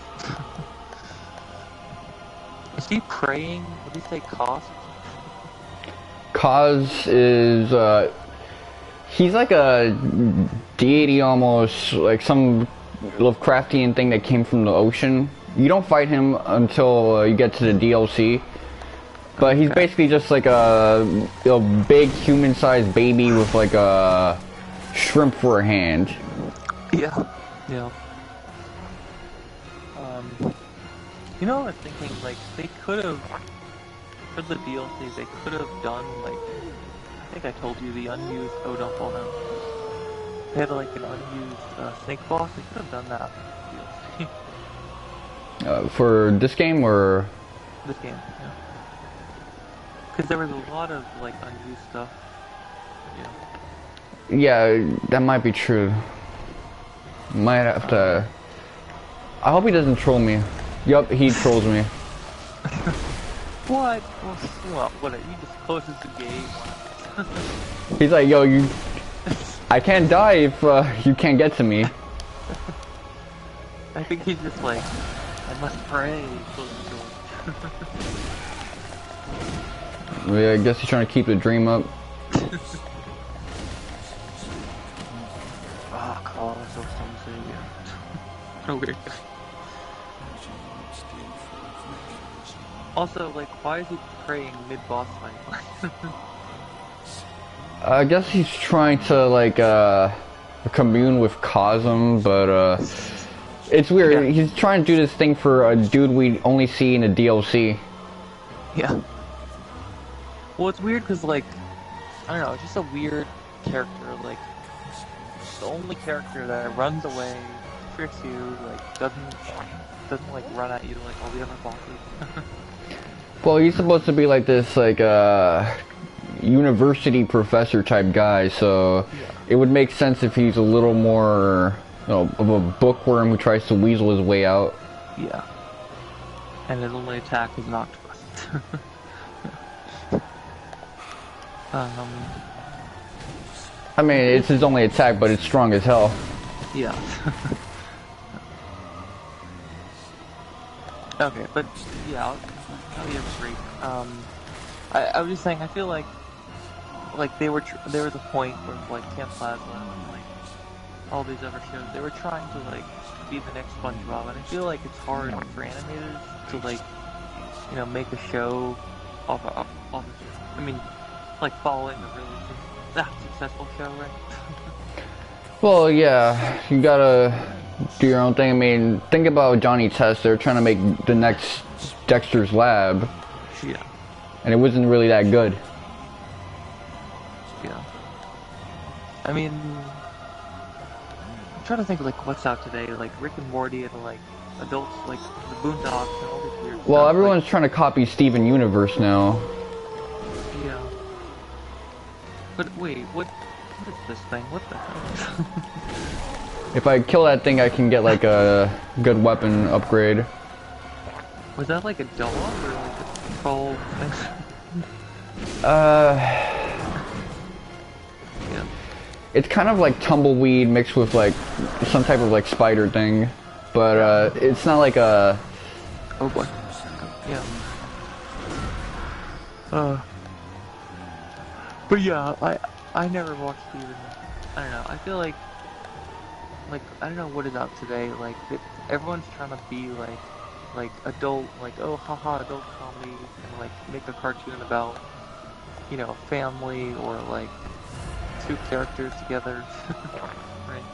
Is he praying? What did he say, cost? Kaz is he's like a deity almost, like some Lovecraftian thing that came from the ocean. You don't fight him until you get to the DLC. But he's basically just like a big human-sized baby with like a shrimp for a hand. Yeah. Yeah. You know, I was thinking, like, they could have, for the DLC, they could have done, like, I think I told you, the unused, oh, don't fall down. They had, like, an unused snake boss, they could have done that in the DLC. For this game or? This game, yeah. Because there was a lot of, like, unused stuff. Yeah. Yeah, that might be true. Might have to... I hope he doesn't troll me. Yup, he trolls me. What? Well, what, he just closes the game. He's like, yo, I can't die if you can't get to me. I think he's just like, I must pray, close the door. Yeah, I guess he's trying to keep the dream up. Ah, Carl, so some say, yeah. What a weird guy. Also, like, why is he praying mid-boss fight? I guess he's trying to, like, commune with Cosm, but, it's weird. Yeah. He's trying to do this thing for a dude we only see in the DLC. Yeah. Well, it's weird because, like, I don't know, it's just a weird character, like, the only character that runs away, tricks you, like doesn't like run at you like all the other bosses. Well, he's supposed to be like this, like, university professor type guy, so Yeah. it would make sense if he's a little more, you know, of a bookworm who tries to weasel his way out. Yeah. And his only attack is an octopus. um. I mean, it's his only attack, but it's strong as hell. Yeah. Okay, but yeah, I'll give a break. I was just saying, I feel like there was a point where like Camp Plasma and like all these other shows, they were trying to like be the next SpongeBob, and I feel like it's hard for animators to like, you know, make a show off of I mean, like following a really successful show, right? Well, yeah, you gotta do your own thing. I mean, think about Johnny Test. They're trying to make the next Dexter's Lab, Yeah. and it wasn't really that good. Yeah. I mean, I'm trying to think of like what's out today, like Rick and Morty and like adults, like the Boondocks and all this weird Well, stuff. everyone's trying to copy Steven Universe now. Like, yeah. But wait, what is this thing? What the hell? If I kill that thing, I can get like a good weapon upgrade. Was that like a dog or like a control thing? Yeah. It's kind of like tumbleweed mixed with like some type of like spider thing, but it's not like a. Oh boy. Yeah. But yeah, I never watched even. I don't know. I feel like I don't know what is out today. Like everyone's trying to be like adult, like oh haha adult comedy, and like make a cartoon about, you know, family or like two characters together. Right.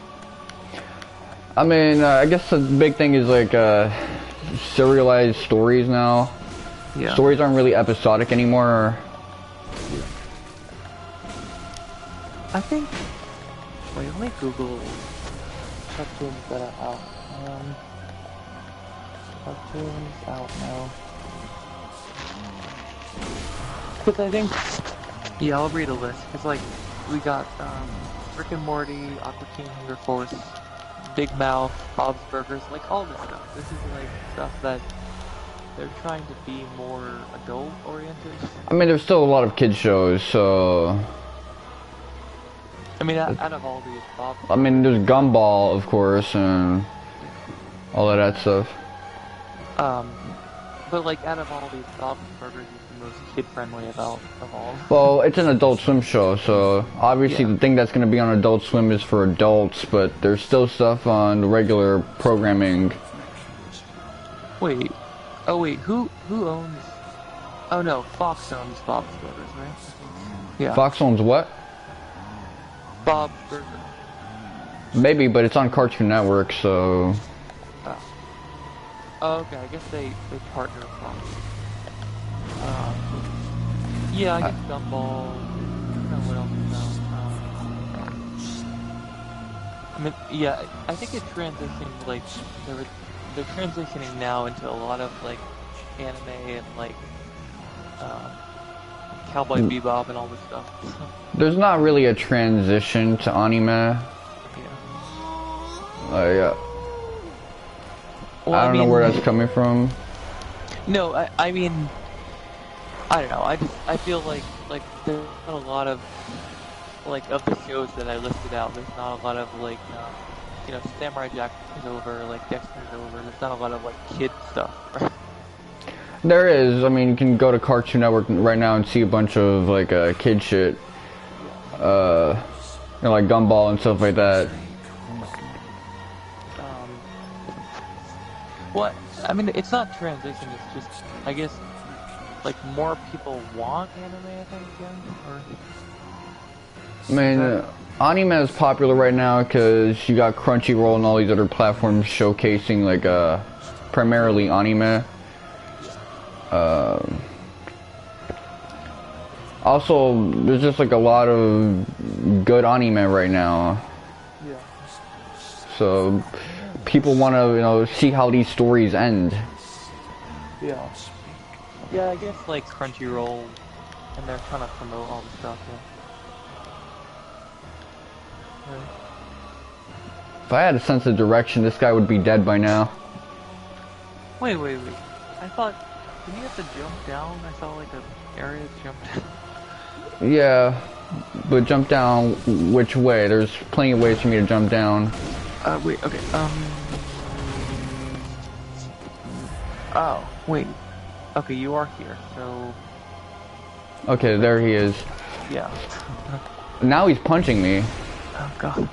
I mean, I guess the big thing is like serialized stories now. Yeah. Stories aren't really episodic anymore. I think. Wait, let me Google cartoons that are out. Cartoons out now. Because I think. Yeah, I'll read a list. It's like we got Rick and Morty, Aqua Teen Hunger Force, Big Mouth, Bob's Burgers, like all this stuff. This is like stuff that they're trying to be more adult oriented. I mean, there's still a lot of kids shows, so. I mean, out of all these, Bob. I mean, there's Gumball, of course, and all of that stuff. But like out of all these, Bob's Burgers is the most kid-friendly of all. Well, it's an Adult Swim show, so obviously Yeah. the thing that's going to be on Adult Swim is for adults, but there's still stuff on the regular programming. Wait. Oh wait, who owns? Oh no, Fox owns Bob's Burgers, right? Yeah. Fox owns what? Bob's Burgers. Maybe, but it's on Cartoon Network, so. Oh, okay. I guess they partner with Fox. Yeah, I guess Gumball. I don't know what else is out. I mean, yeah, I think it transitioned like they're transitioning now into a lot of like anime and like Cowboy Bebop and all this stuff. There's not really a transition to anime. Yeah. Yeah. Well, I don't know where that's coming from. No, I mean, I don't know. I feel like there's not a lot of like of the shows that I listed out. There's not a lot of like you know, Samurai Jack is over, like Dexter's over. There's not a lot of like kid stuff. Right? There is. I mean, you can go to Cartoon Network right now and see a bunch of like kid shit. You know, like Gumball and stuff like that. What? I mean, it's not transition. It's just, I guess, like more people want anime. I think again. Or I mean, anime is popular right now because you got Crunchyroll and all these other platforms showcasing like primarily anime. Also, there's just like a lot of good anime right now. yeah. so people want to, see how these stories end. Yeah. Yeah, I guess like Crunchyroll, and they're trying to promote all the stuff. Yeah. Right. If I had a sense of direction, this guy would be dead by now. Wait. I thought, didn't you have to jump down? I saw like a area to jump down. Yeah, but jump down which way? There's plenty of ways for me to jump down. Wait, okay, oh, wait. Okay, you are here, so... Okay, there he is. Yeah. Now he's punching me. Oh, God.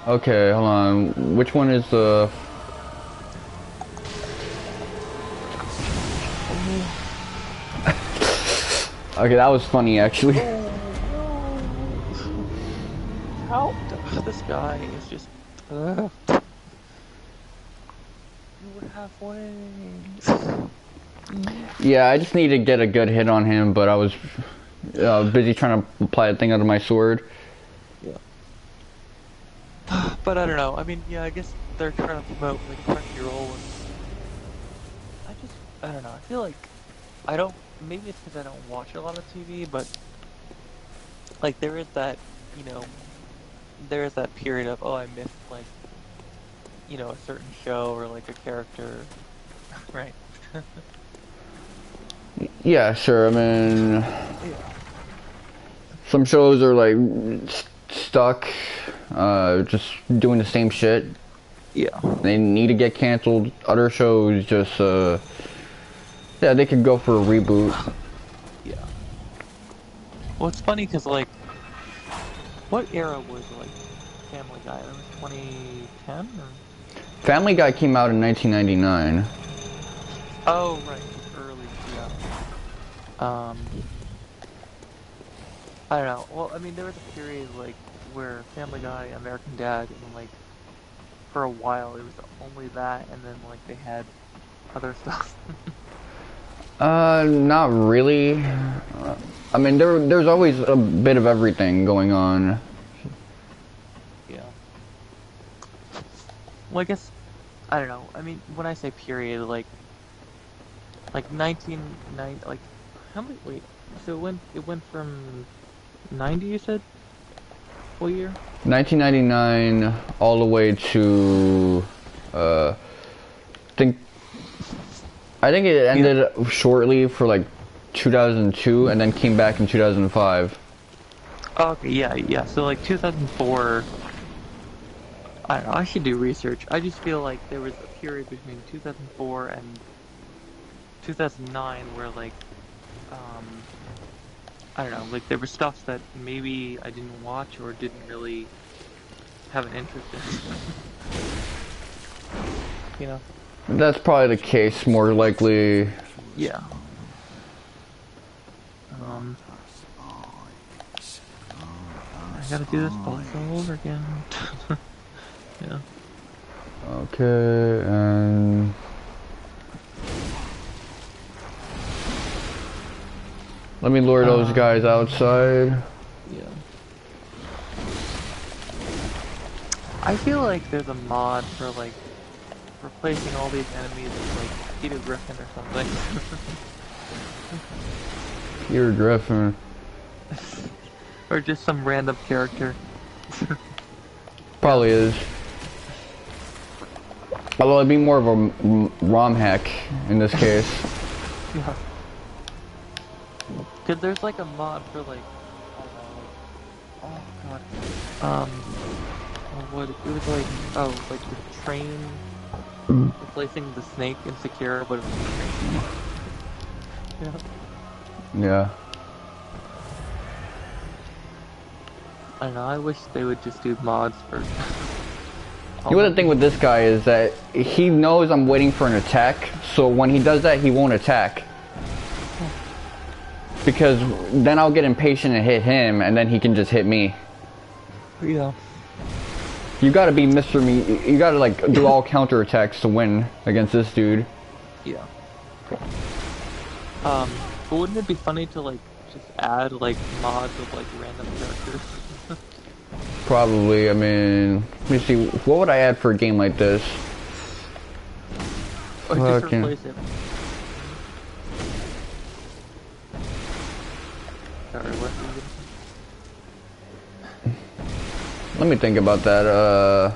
Okay, hold on. Which one is the... Okay, that was funny, actually. How? This guy is just... You would have wings. Yeah, I just need to get a good hit on him, but I was busy trying to apply a thing under my sword. Yeah. But I don't know. I mean, yeah, I guess they're trying to promote like Crunchyroll, and I don't know. I feel like I don't. Maybe it's because I don't watch a lot of TV, but like there is that, there is that period of, oh, I missed like, a certain show or like a character, right? Yeah, sure. I mean, Yeah. some shows are like stuck, just doing the same shit. Yeah. They need to get canceled. Other shows just, yeah, they could go for a reboot. Yeah. Well, it's funny because like, what era was like Family Guy? That was 2010 or? Family Guy came out in 1999. Oh, right, early, yeah. I don't know. Well, I mean, there was a period like where Family Guy, American Dad, and like for a while it was only that, and then like they had other stuff. Not really. I mean, there's always a bit of everything going on. Yeah. Well, I guess I don't know. I mean, when I say period, like 1990, like how many? Wait, so it went from 90, you said? What year? 1999 all the way to, think I think it ended shortly for like 2002 and then came back in 2005. Oh, okay, yeah. So like 2004. I don't know. I should do research. I just feel like there was a period between 2004 and 2009 where like, I don't know, like there was stuff that maybe I didn't watch or didn't really have an interest in. That's probably the case, more likely. Yeah. I gotta do this all over again. Yeah. Okay, and let me lure those guys outside. Yeah. I feel like there's a mod for like replacing all these enemies with like Peter Griffin or something. Peter Griffin. Or just some random character. Probably is. Although it'd be more of a ROM hack in this case. Yeah. Cause there's like a mod for like, oh god, what it was like, like the train replacing the snake in Secure, but it was a train. Yeah. Yeah. I don't know. I wish they would just do mods for. You know, the thing with this guy is that he knows I'm waiting for an attack, so when he does that, he won't attack. Because then I'll get impatient and hit him, and then he can just hit me. Yeah. You gotta be Mr. Me. You gotta like do all counter attacks to win against this dude. Yeah. But wouldn't it be funny to like just add like mods of like random characters? Probably. I mean, let me see. What would I add for a game like this? Or just Fucking. replace it. Sorry, what? Let me think about that. Yeah.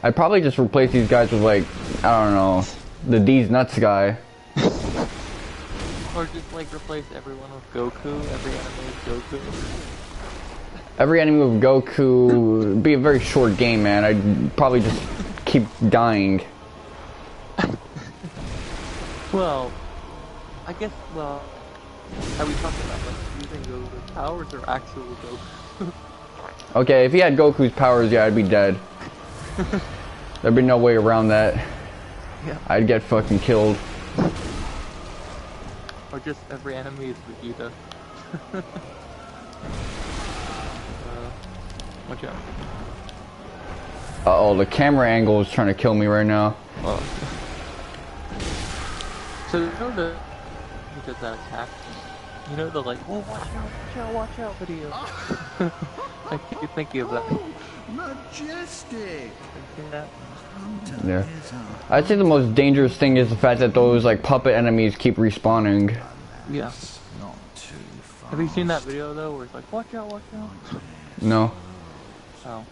I'd probably just replace these guys with like, I don't know, the D's nuts guy. Or just like replace everyone with Goku, every enemy with Goku. Every enemy with Goku would be a very short game, man. I'd probably just keep dying. Well, I guess, well, are we talking about like using Goku's powers or actual Goku? Okay, if he had Goku's powers, yeah, I'd be dead. There'd be no way around that. Yeah. I'd get fucking killed. Or just every enemy is Vegeta. Watch out. Uh-oh, the camera angle is trying to kill me right now. Oh. So you know the he does that attack. You know the like, oh watch out video. I keep thinking of that. Majestic. Yeah. Yeah. I'd say the most dangerous thing is the fact that those like puppet enemies keep respawning. Yeah. Not too far. Have you seen that video though, where it's like, watch out. No. Oh. I'll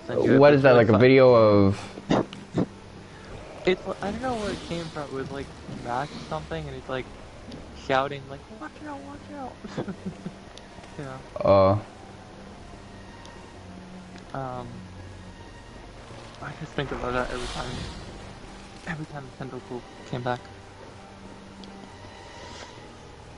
send you it. What It's is that, really like a fun. video of... It's I don't know where it came from. It was like Smash or something, and it's like shouting like, watch out. Yeah. I just think about that every time Tendoku came back.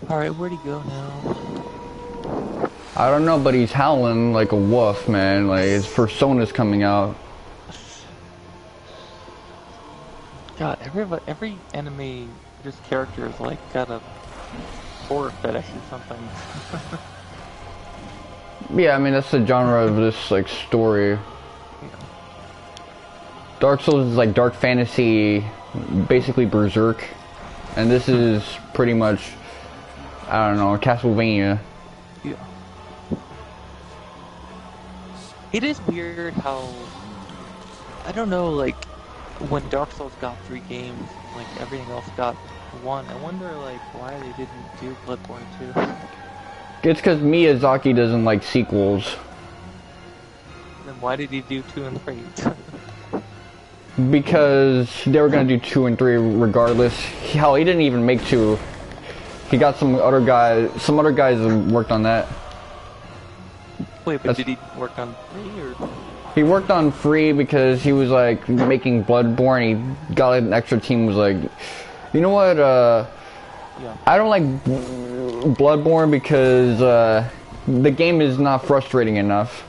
Alright, where'd he go now? I don't know, but he's howling like a wolf, man. Like, his persona's coming out. God, every enemy, just character is like got a horror fetish or something. Yeah, I mean, that's the genre of this, like, story. Dark Souls is like dark fantasy, basically Berserk. And this is pretty much, I don't know, Castlevania. Yeah. It is weird how, I don't know, like, when Dark Souls got 3 games, like, everything else got 1. I wonder, like, why they didn't do Bloodborne 2. It's because Miyazaki doesn't like sequels. Then why did he do 2 and 3? Because they were gonna do 2 and 3 regardless. Hell, he didn't even make 2. He got some other guys worked on that. Wait, but did he work on 3 or? He worked on 3 because he was like making Bloodborne. He got an extra team, was like, you know what, Yeah. I don't like Bloodborne because the game is not frustrating enough.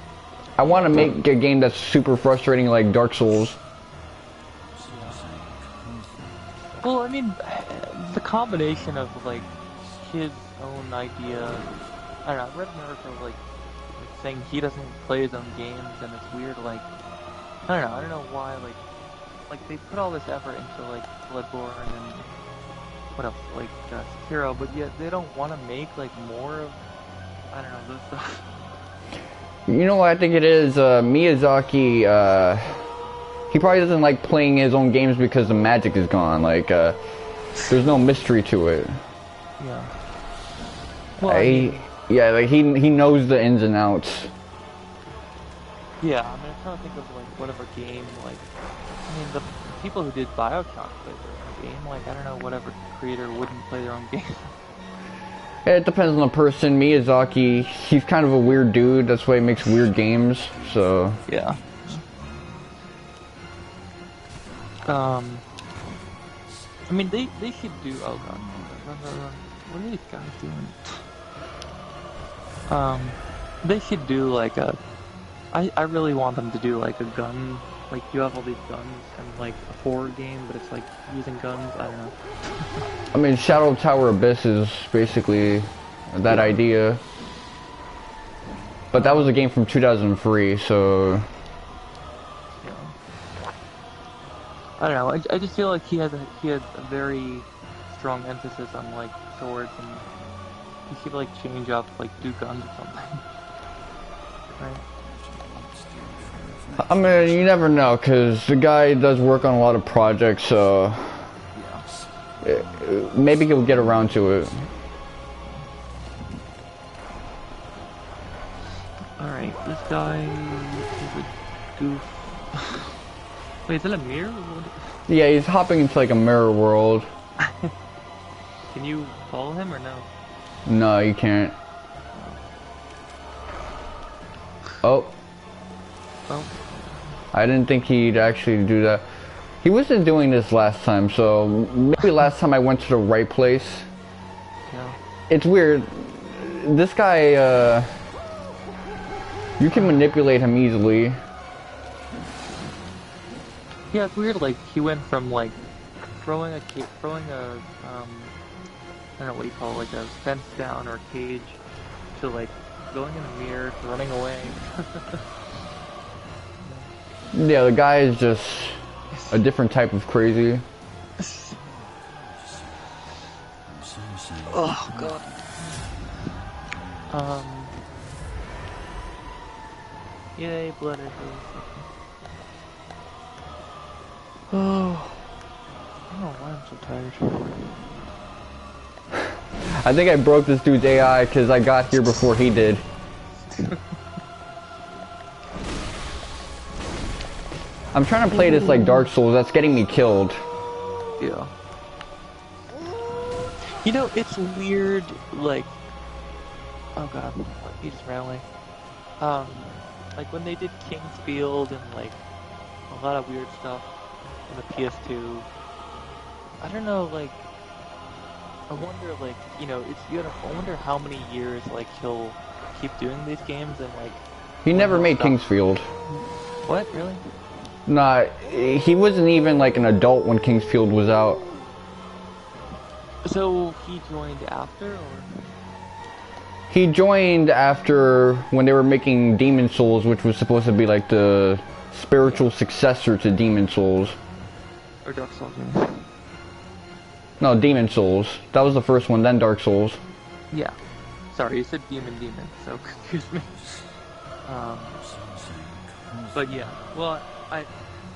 I want to make a game that's super frustrating like Dark Souls. Well, I mean, the combination of, like, his own idea, I don't know, I read an article, like saying he doesn't play his own games, and it's weird, like, I don't know why, like, they put all this effort into, like, Bloodborne and, what else, like, Sekiro, but yet they don't want to make, like, more of, I don't know, this stuff. You know what I think it is? Miyazaki, he probably doesn't like playing his own games because the magic is gone. Like, there's no mystery to it. Yeah. Well, I mean, yeah, like he knows the ins and outs. yeah, I mean, I'm trying to think of, like, whatever game, like, I mean, the people who did Bioshock play their own game, like, I don't know, whatever creator wouldn't play their own game. It depends on the person. Miyazaki, he's kind of a weird dude. That's why he makes weird games. So Yeah. I mean, they should do. Oh god, run. What are these guys doing? They should do like a. I really want them to do like a gun. Like, you have all these guns and like a horror game, but it's like using guns. I don't know. I mean, Shadow Tower Abyss is basically that idea. But that was a game from 2003, so... Yeah. I don't know. I just feel like he has a very strong emphasis on like swords, and he should like change up, like do guns or something. Right? I mean, you never know, because the guy does work on a lot of projects, so maybe he'll get around to it. Alright, this guy is a goof. Wait, is that a mirror? Yeah, he's hopping into like a mirror world. Can you follow him or no? No, you can't. Oh. Oh. I didn't think he'd actually do that. He wasn't doing this last time, so maybe last time I went to the right place. Yeah. It's weird. This guy, you can manipulate him easily. Yeah, it's weird, like, he went from, like, throwing a, I don't know what you call it, like a fence down or cage, to, like, going in a mirror, to running away. Yeah, the guy is just a different type of crazy. Oh, God. Yay, blood issues. Oh, I don't know why I'm so tired. I think I broke this dude's AI because I got here before he did. I'm trying to play this like Dark Souls, that's getting me killed. Yeah. You know, it's weird, like... Oh god, he just ran away. Like when they did King's Field and like a lot of weird stuff on the PS2. I don't know, like... I wonder, like, you know, I wonder how many years, like, he'll keep doing these games and, like... He never made King's Field. What? Really? Nah, he wasn't even like an adult when King's Field was out. So, he joined after, or...? He joined after when they were making Demon Souls, which was supposed to be like the spiritual successor to Demon Souls. Or Dark Souls, maybe. No, Demon Souls. That was the first one, then Dark Souls. Yeah. Sorry, you said Demon, so confused me. But yeah, well, I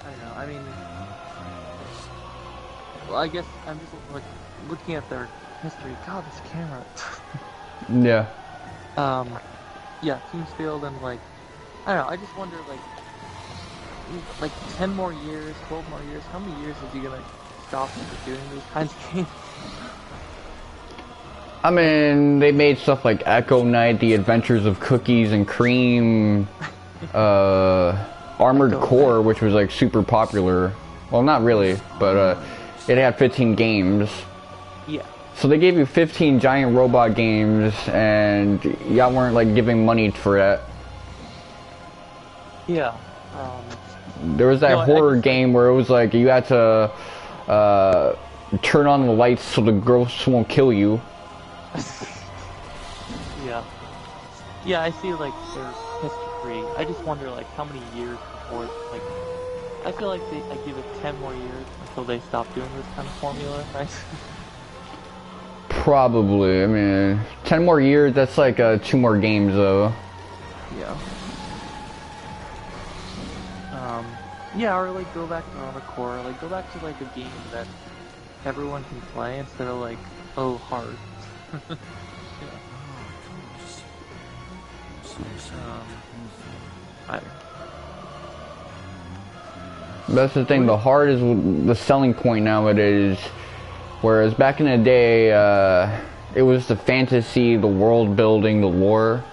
don't know, I mean... Well, I guess I'm just, like, looking at their history. God, this camera. Yeah. Yeah, Kingsfield and, like... I don't know, I just wonder, like 10 more years, 12 more years, how many years is he gonna stop doing these kinds of games? I mean, they made stuff like Echo Knight, The Adventures of Cookies and Cream, Armored Core, which was like super popular. Well, not really, but it had 15 games. Yeah. So they gave you 15 giant robot games, and y'all weren't like giving money for that. Yeah. There was that horror game where it was like you had to turn on the lights so the ghosts won't kill you. Yeah. Yeah, I see, like, their history. I just wonder, like, how many years before, like... I feel like I give it 10 more years until they stop doing this kind of formula, right? Probably. I mean, 10 more years, that's like 2 more games, though. Yeah. Yeah, or, like, go back to Armored Core, like, go back to, like, a game that everyone can play instead of, like, oh, hard. Yeah. I don't know. That's the thing, the hard is the selling point nowadays. Whereas back in the day, it was the fantasy, the world building, the lore.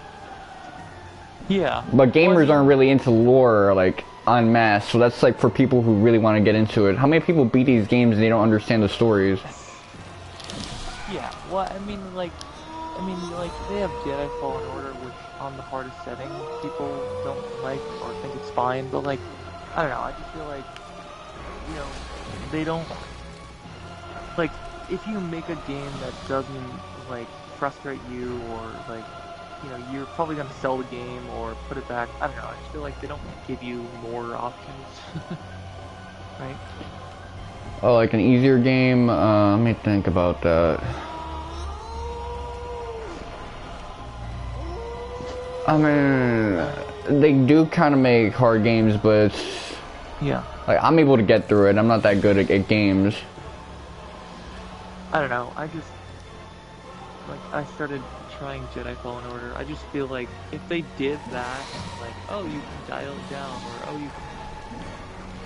Yeah. But gamers aren't really into lore, like, en masse, so that's like for people who really want to get into it. How many people beat these games and they don't understand the stories? Yeah, well, I mean, like, they have Jedi Fallen Order, which on the hardest setting, people don't like or think it's fine, but, like, I don't know, I just feel like, you know, they don't, like, if you make a game that doesn't, like, frustrate you, or, like, you know, you're probably gonna sell the game or put it back, I don't know, I just feel like they don't give you more options, right? Oh, like an easier game? Let me think about that. I mean, they do kind of make hard games, but it's, Yeah. like, I'm able to get through it. I'm not that good at games. I don't know. I just like I started trying Jedi Fallen Order. I just feel like if they did that, like, oh, you can dial it down, or oh, you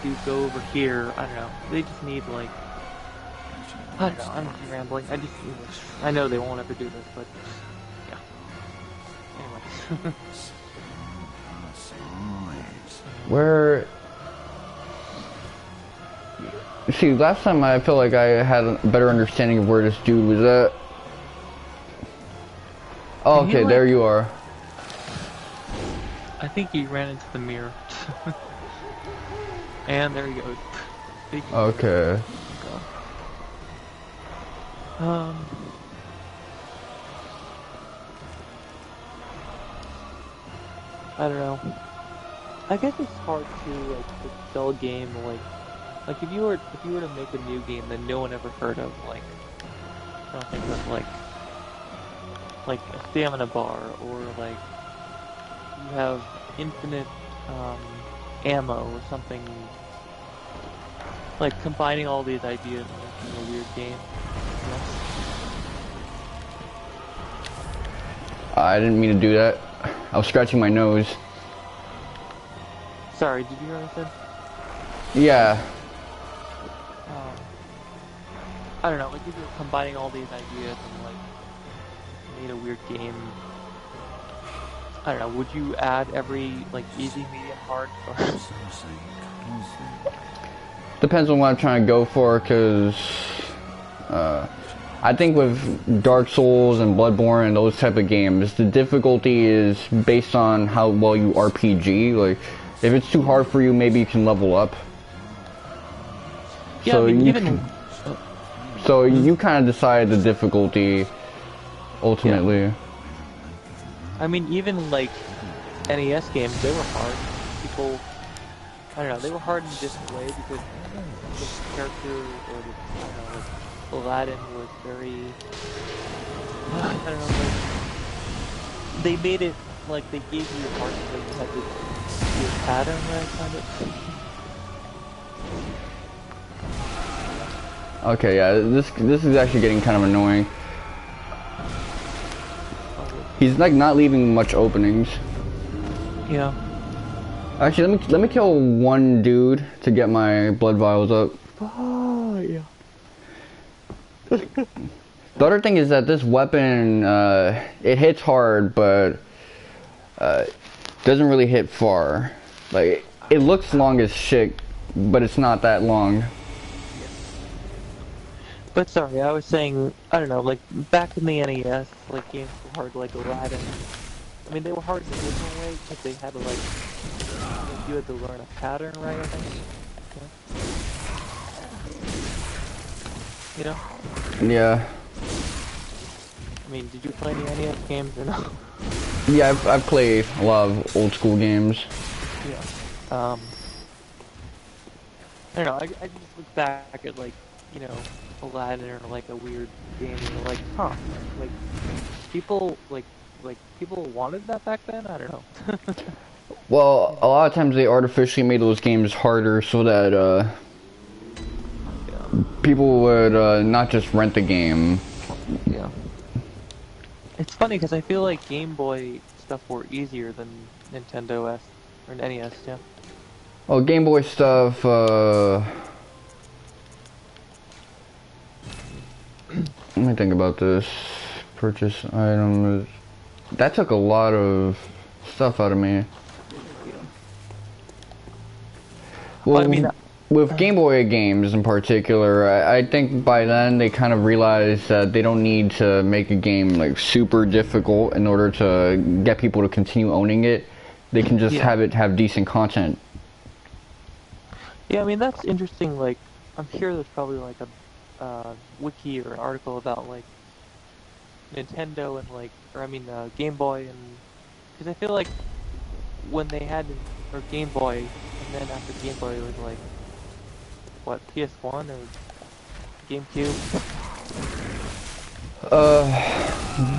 can go over here. I don't know. They just need like I don't know. I'm just rambling. I know they won't ever do this, but yeah. Anyway. Where... See, last time I feel like I had a better understanding of where this dude was at. Oh, okay, there you are. I think he ran into the mirror. And there he goes. Okay. I don't know. I guess it's hard to like to sell a game like if you were to make a new game that no one ever heard of, like I don't think of like a stamina bar, or like you have infinite ammo or something, like combining all these ideas and making a weird game. You know? I didn't mean to do that. I was scratching my nose. Sorry, did you hear what I said? Yeah. I don't know, like if you're combining all these ideas and like made a weird game, I don't know, would you add every like easy, medium, hard, or Depends on what I'm trying to go for, because I think with Dark Souls and Bloodborne and those type of games, the difficulty is based on how well you RPG. Like, if it's too hard for you, maybe you can level up. yeah, So I mean, So you kind of decide the difficulty ultimately. Yeah. I mean, even like NES games, they were hard. People, I don't know, they were hard in a different way because the character or the, I don't know, like Aladdin was very, I don't know, like, they made it like they gave you a heart so you had to do a pattern, right, kind of. Okay, yeah, this is actually getting kind of annoying. He's like not leaving much openings. Yeah. Actually, let me kill one dude to get my blood vials up. Oh, yeah. The other thing is that this weapon, it hits hard, but doesn't really hit far. Like, it looks long as shit, but it's not that long. But sorry, I was saying, I don't know, like, back in the NES, like, games were hard, like Aladdin. I mean, they were hard in a different way, because they had to, like, you had to learn a pattern, right, I think? Yeah. You know? Yeah. I mean, did you play any NES games or no? Yeah, I've played a lot of old school games. Yeah. I don't know, I just look back at, like, you know, Aladdin or like a weird game, and you're like, huh, like people people wanted that back then. I don't know. Well, a lot of times they artificially made those games harder so that Yeah. people would not just rent the game. Yeah. It's funny because I feel like Game Boy stuff were easier than Nintendo S or NES. Yeah. Well, Game Boy stuff. Let me think about this. Purchase items. That took a lot of stuff out of me. Well, I mean, with Game Boy games in particular, I think by then they kind of realized that they don't need to make a game like super difficult in order to get people to continue owning it. They can just have it have decent content. Yeah, I mean that's interesting. Like, I'm sure there's probably like a wiki or an article about like Nintendo and like, or I mean Game Boy, and because I feel like when they had or Game Boy, and then after Game Boy it was like what, PS1 or GameCube?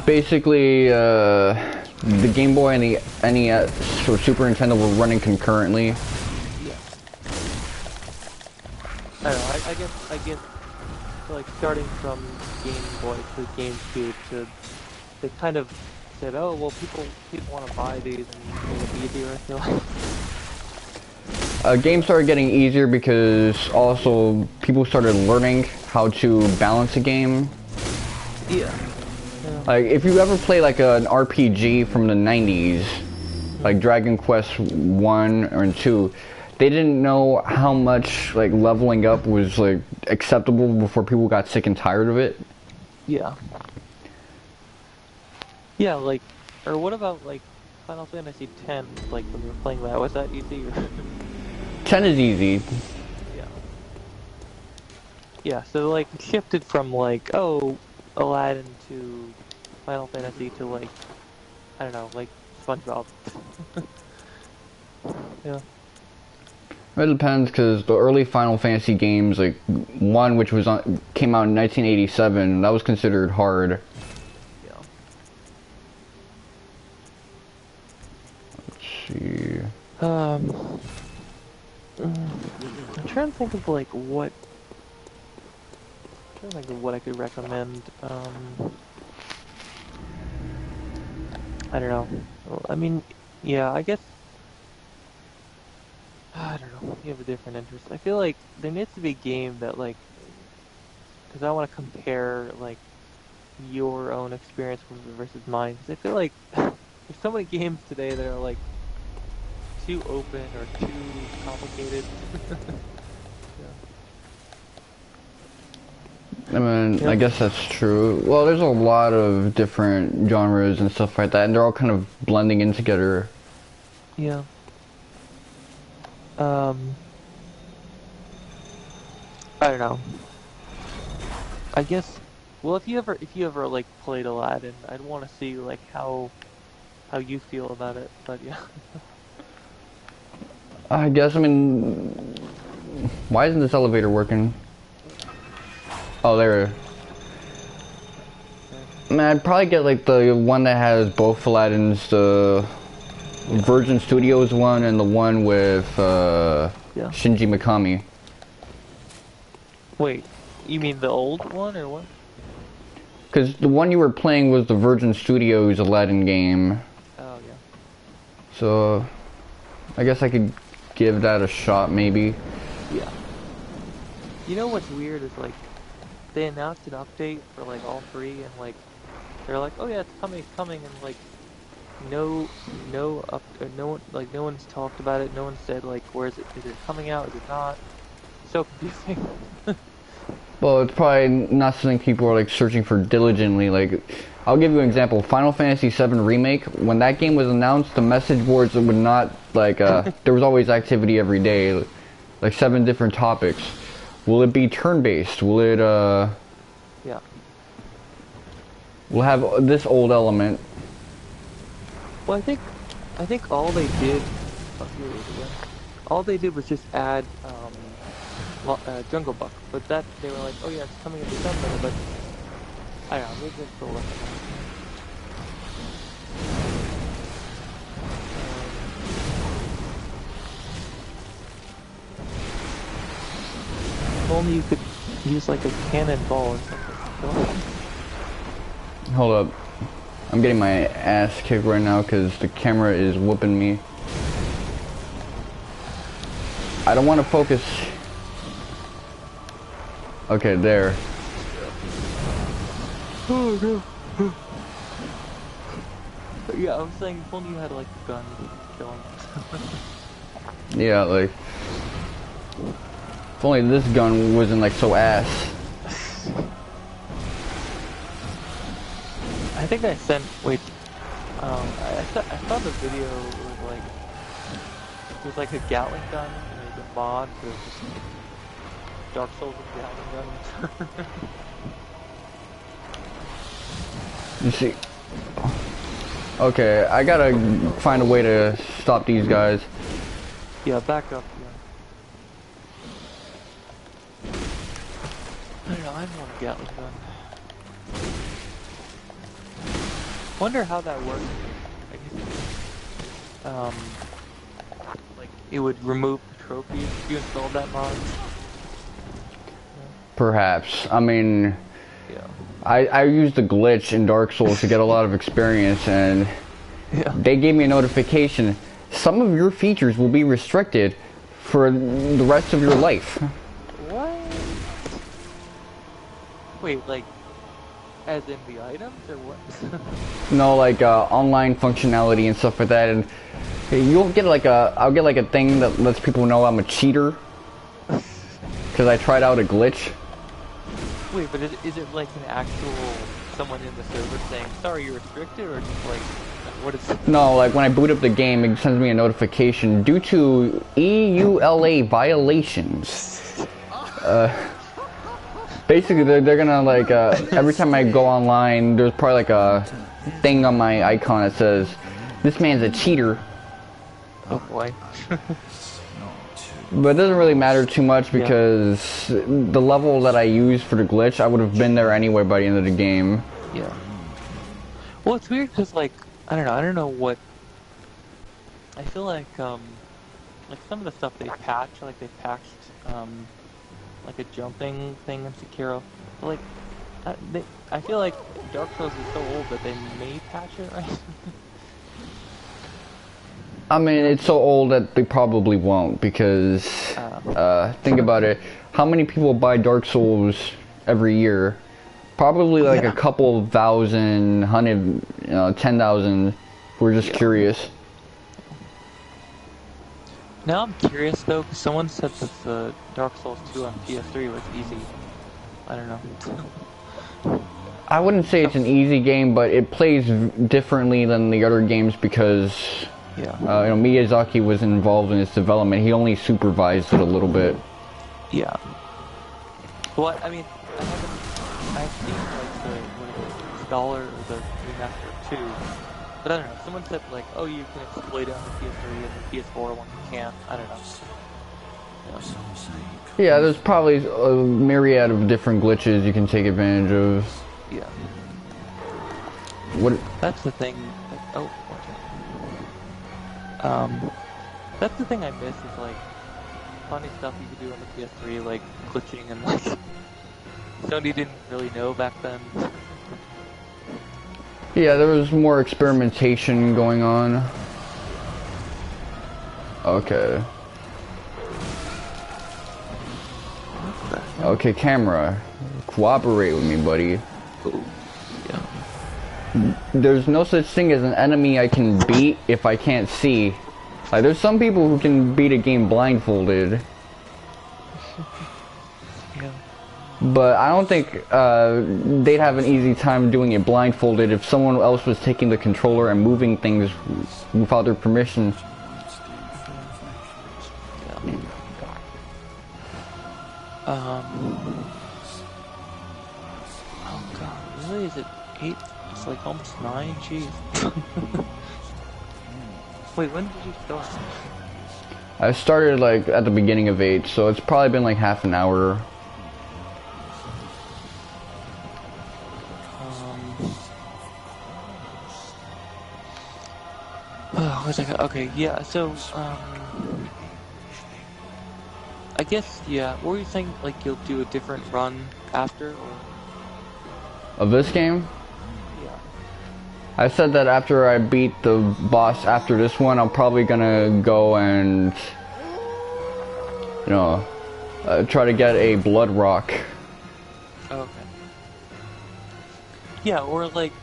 Basically, the Game Boy and the NES or Super Nintendo were running concurrently. Yeah. I don't know. I guess so, like starting from Game Boy to GameCube to they kind of said, oh well, people want to buy these and make it easier. I feel like. Games started getting easier because also people started learning how to balance a game. Yeah. Like, if you ever play like an RPG from the 90s, like Dragon Quest 1 or 2, they didn't know how much like leveling up was like acceptable before people got sick and tired of it. Yeah. Yeah, like, or what about like Final Fantasy X? Like when you were playing that, was that easy? 10 is easy. Yeah. Yeah, so like it shifted from like, oh, Aladdin to Final Fantasy to like, I don't know, like SpongeBob. Yeah. It depends because the early Final Fantasy games, like one which was came out in 1987, that was considered hard. Yeah. Let's see. I'm trying to think of like what. I'm trying to think of what I could recommend. I don't know. Well, I mean, yeah, I guess. I don't know. You have a different interest. I feel like there needs to be a game that like, because I want to compare like your own experience versus mine. Because I feel like there's so many games today that are like too open or too complicated. I mean, Yeah. I guess that's true. Well, there's a lot of different genres and stuff like that, and they're all kind of blending in together. Yeah. I don't know. I guess. Well, if you ever like played Aladdin, I'd want to see like how you feel about it. But yeah. I guess, I mean, why isn't this elevator working? Oh, there. Okay. Man, I'd probably get like the one that has both Aladdins, the Virgin Studios one and the one with Yeah. Shinji Mikami. Wait, you mean the old one or what? Because the one you were playing was the Virgin Studios Aladdin game. Oh yeah. So, I guess I could give that a shot, maybe. Yeah. You know what's weird is like they announced an update for like all three, and like they're like, oh yeah, it's coming, and like no one like no one's talked about it. No one said like where is it? Is it coming out? Is it not? So confusing. Well, it's probably not something people are like searching for diligently. Like, I'll give you an example. Final Fantasy VII Remake, when that game was announced, the message boards would not, like, there was always activity every day. Like 7 different topics. Will it be turn-based? Will it, Yeah. will have this old element? Well, I think all they did, oh, here it is again. All they did was just add Jungle Buck, but that they were like, oh yeah, it's coming in December, but I don't know, maybe it's still left. If only you could use like a cannonball or something. Hold up. I'm getting my ass kicked right now because the camera is whooping me. I don't want to focus. Okay, there. Oh no. Yeah, I was saying if only you had like a gun going. Yeah, like, if only this gun wasn't like so ass. I think I sent. Wait. I saw the video. It was like a Gatling gun. And it was a mod for just Dark Souls with Gatling guns. You see. Okay, I gotta find a way to stop these guys. Yeah, back up. Yeah. I don't know. I want a Gatling gun. Wonder how that works. Like like it would remove the trophies if you installed that mod. Perhaps. I mean, Yeah. I used a glitch in Dark Souls to get a lot of experience, and Yeah. they gave me a notification. Some of your features will be restricted for the rest of your life. What? Wait, like, as in the items or what? No, like online functionality and stuff like that, and you'll get like I'll get like a thing that lets people know I'm a cheater because I tried out a glitch. Wait, but is it like an actual someone in the server saying, sorry, you're restricted, or just like, what is it? No, like when I boot up the game, it sends me a notification due to EULA violations. Basically, they're gonna like every time I go online, there's probably like a thing on my icon that says, "This man's a cheater." Oh boy. But it doesn't really matter too much because the level that I used for the glitch, I would have been there anyway by the end of the game. Yeah. Well, it's weird because, like, I don't know what. I feel like some of the stuff they patched, like they patched, like a jumping thing in Sekiro. But, like, I feel like Dark Souls is so old that they may patch it, right? I mean, it's so old that they probably won't because, think about it. How many people buy Dark Souls every year? Probably like a couple thousand, 10,000 who are just curious. Now I'm curious though, 'cause someone said that the Dark Souls 2 on PS3 was easy. I don't know. I wouldn't say it's an easy game, but it plays differently than the other games because Yeah. Miyazaki was involved in its development. He only supervised it a little bit. Yeah. Well, I mean, I've seen like the Scholar or the remaster of 2, but I don't know. Someone said like, oh, you can exploit it on the PS3 and the PS4 one you can't. I don't know. Yeah, there's probably a myriad of different glitches you can take advantage of. Yeah. What? That's the thing. Oh, okay. That's the thing I miss is like funny stuff you could do on the PS3, like glitching and like Sony didn't really know back then. Yeah, there was more experimentation going on. Okay. Okay, camera. Cooperate with me, buddy. Oh, yeah. There's no such thing as an enemy I can beat if I can't see. Like, there's some people who can beat a game blindfolded. Yeah. But I don't think they'd have an easy time doing it blindfolded if someone else was taking the controller and moving things without their permission. Oh god, really? Is it 8? It's like almost 9? Jeez. Wait, when did you start? I started like at the beginning of 8, so it's probably been like half an hour. Oh, where's I okay, yeah, so, I guess, yeah, what were you saying, like, you'll do a different run after, or? Of this game? Yeah. I said that after I beat the boss after this one, I'm probably gonna go and, try to get a blood rock. Oh, okay. Yeah, or, like,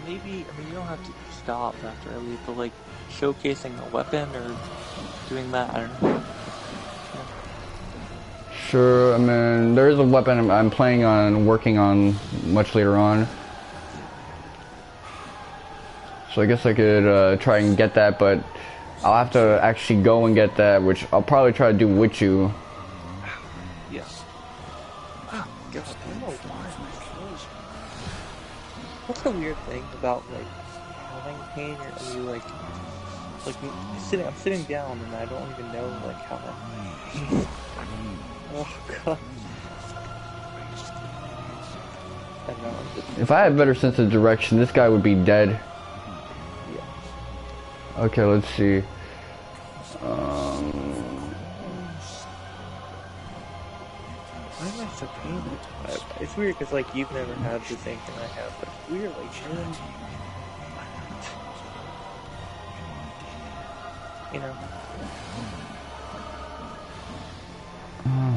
maybe, I mean, you don't have to stop after I leave, but, like, showcasing a weapon, or doing that, I don't know. Sure, I mean, there is a weapon I'm planning on working on much later on. So I guess I could try and get that, but I'll have to actually go and get that, which I'll probably try to do with you. Yeah. Oh, God, I don't know why. What's the weird thing about, like, having pain, or you, like I'm sitting down and I don't even know, like, how that... Oh, God. I don't know. If I had a better sense of direction, this guy would be dead. Yeah. Okay, let's see. Why am I so pained? It's weird because like you've never had the same thing I have, but it's weird like you know.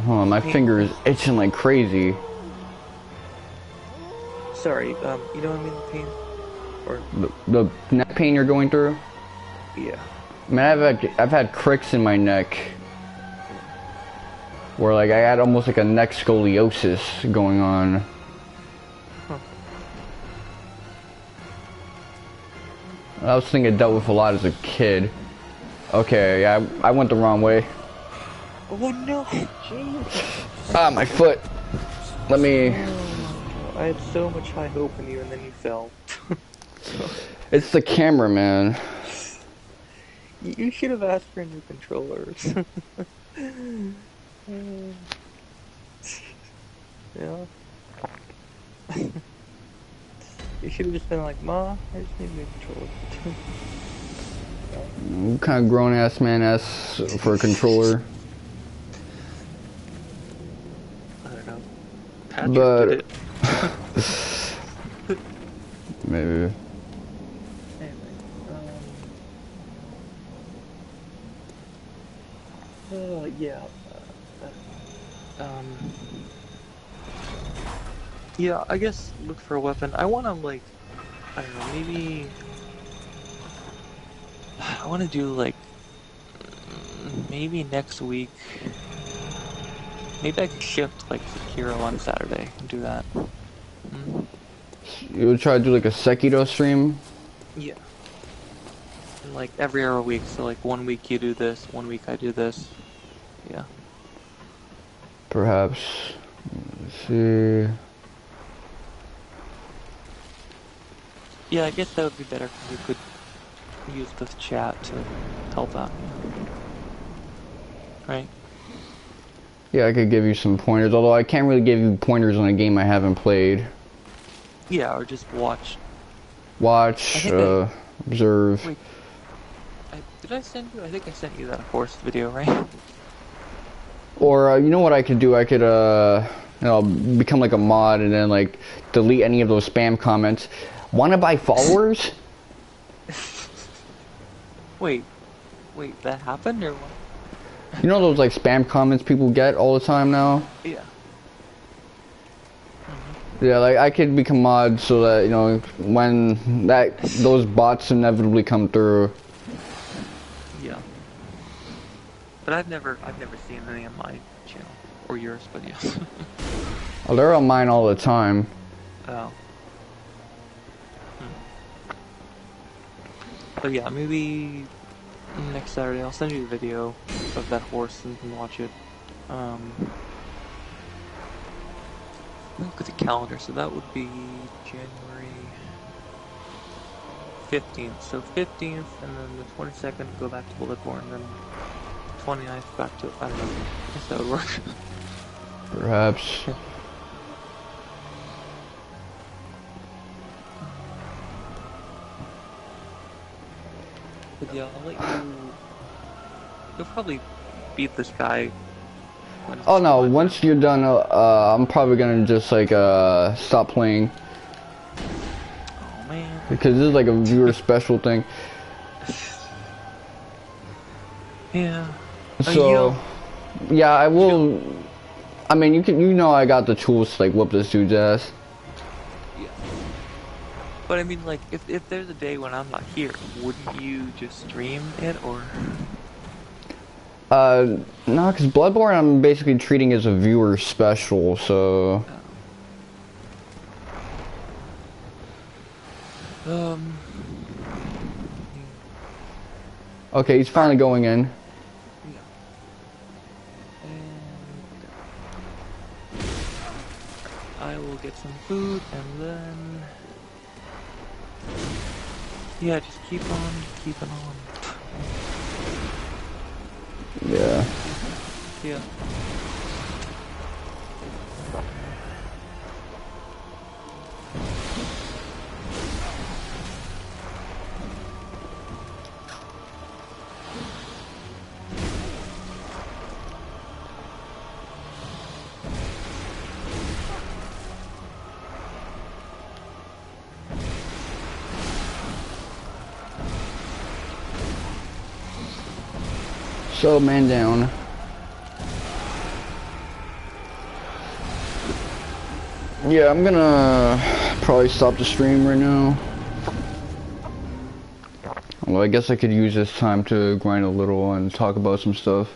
Hold on, my finger is itching like crazy. Sorry, you know what I mean, the pain? Or The neck pain you're going through? yeah. I mean, I've had cricks in my neck. Where like I had almost like a neck scoliosis going on. Huh. I was thinking I dealt with a lot as a kid. Okay, yeah, I went the wrong way. Oh no! Jesus! Ah, my foot. Let me. Oh, I had so much high hope in you, and then you fell. It's the camera, man. You should have asked for new controllers. Yeah. You should have just been like, Ma, I just need a new controller. What kind of grown ass man asks for a controller? I don't know. Patrick But did it. maybe. Anyway, yeah. Yeah, I guess look for a weapon. I want to like, I don't know, I want to do like, maybe next week. Maybe I could shift like Sekiro on Saturday and do that. Mm. You would try to do like a Sekiro stream? Yeah. And like every other week, so like 1 week you do this, 1 week I do this. Yeah. Perhaps. Let's see. Yeah, I guess that would be better because we could use this chat to help out. Right? Yeah, I could give you some pointers, although I can't really give you pointers on a game I haven't played. Yeah, or just watch. Watch, observe. Wait, did I send you? I think I sent you that horse video, right? Or, you know what I could do? I could, you know, become like a mod and then like delete any of those spam comments. Wanna buy followers? Wait, that happened or what? You know those like spam comments people get all the time now? Yeah. Yeah, like I could become mod so that, you know, when those bots inevitably come through. Yeah. But I've never seen any on my channel or yours, but yes. Oh, they're on mine all the time. Oh. But yeah, maybe next Saturday I'll send you a video of that horse and you can watch it. Look at the calendar, so that would be January 15th. So 15th, and then the 22nd go back to Bloodborne, and then 29th back to, I don't know, I guess that would work. Perhaps. But yeah, I'll let you, you'll probably beat this guy. Oh no, once you're done, I'm probably gonna just like, stop playing. Oh man. Because this is like a viewer special thing. Yeah. So, yeah, I will. I mean, you know, I got the tools to like whoop this dude's ass. Yeah. But I mean, like, if there's a day when I'm not here, wouldn't you just stream it, or? No, because Bloodborne I'm basically treating as a viewer special, so. Okay, he's finally going in. Yeah. And I will get some food, and then yeah, just keep on keeping on. Yeah. Yeah. So, man down. Yeah, I'm gonna probably stop the stream right now. Well, I guess I could use this time to grind a little and talk about some stuff.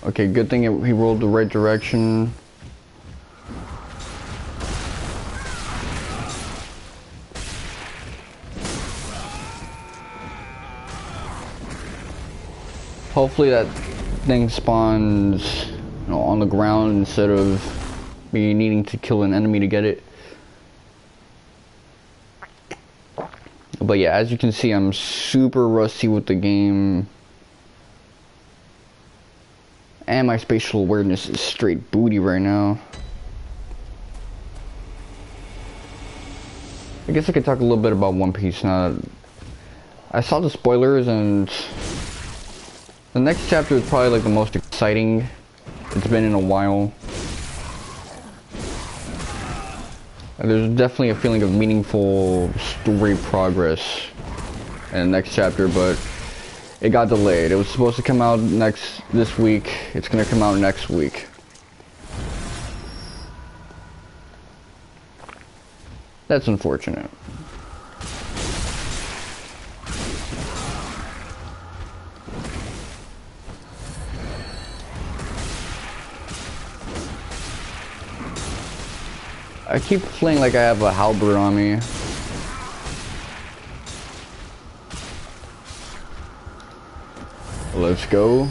Okay, good thing he rolled the right direction. Hopefully that thing spawns, on the ground instead of me needing to kill an enemy to get it. But yeah, as you can see, I'm super rusty with the game. And my spatial awareness is straight booty right now. I guess I could talk a little bit about One Piece now. I saw the spoilers, and the next chapter is probably like the most exciting it's been in a while. And there's definitely a feeling of meaningful story progress in the next chapter, but it got delayed. It was supposed to come out this week. It's gonna come out next week. That's unfortunate. I keep playing like I have a halberd on me. Let's go.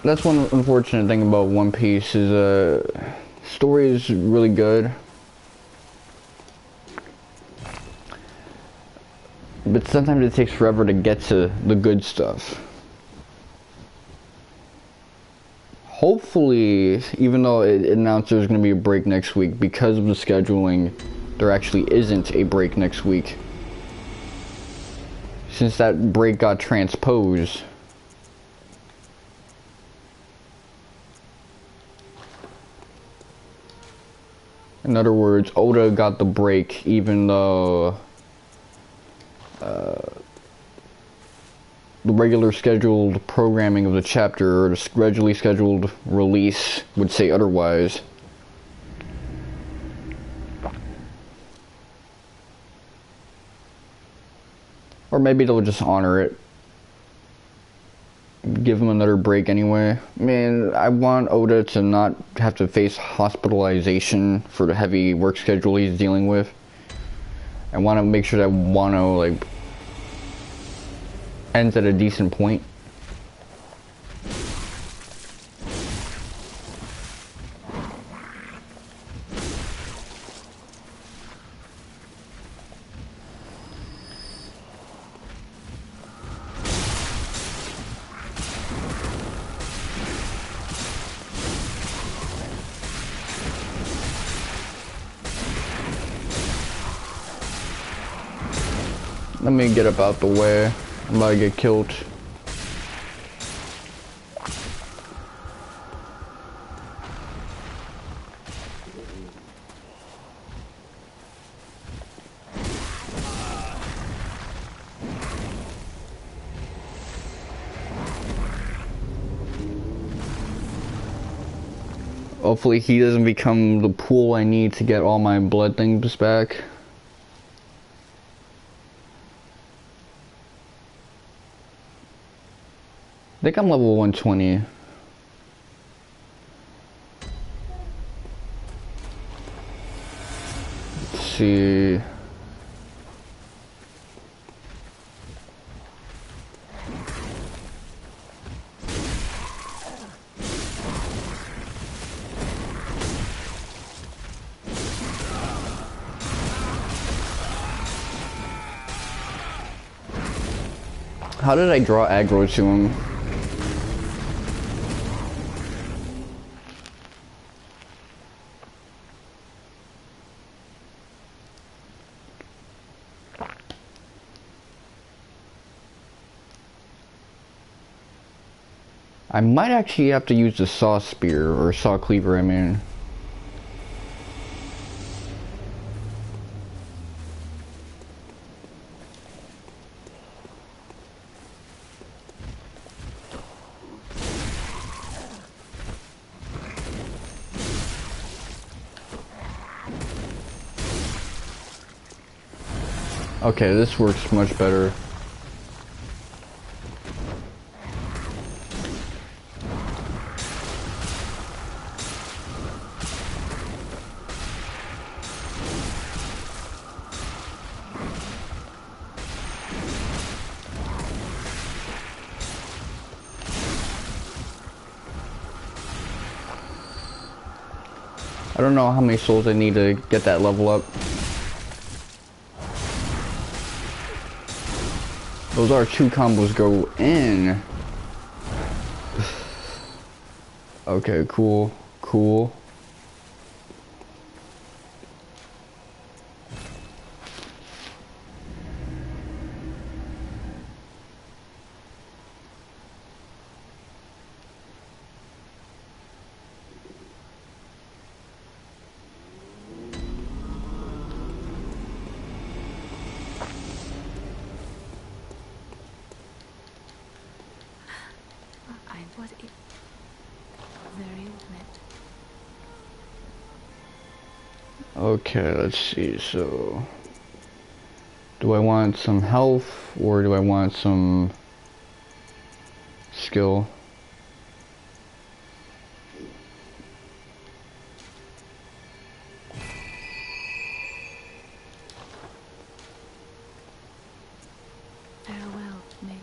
That's one unfortunate thing about One Piece is story is really good, but sometimes it takes forever to get to the good stuff. Hopefully, even though it announced there's going to be a break next week, because of the scheduling, there actually isn't a break next week. Since that break got transposed. In other words, Oda got the break even though the regular scheduled programming of the chapter, or the regularly scheduled release, would say otherwise. Or maybe they'll just honor it. Give him another break anyway. I mean, I want Oda to not have to face hospitalization for the heavy work schedule he's dealing with. I want to make sure that Wano, like, ends at a decent point. Let me get up out the way. I'm about to get killed. Hopefully he doesn't become the pool I need to get all my blood things back. I think I'm level 120. Let's see. How did I draw aggro to him? I might actually have to use the saw spear, or saw cleaver, I mean. Okay, this works much better. I don't know how many souls I need to get that level up. Those R2 combos go in. Okay, cool, cool. What is very wet. Okay, let's see, so... Do I want some health, or do I want some skill? Farewell, mate.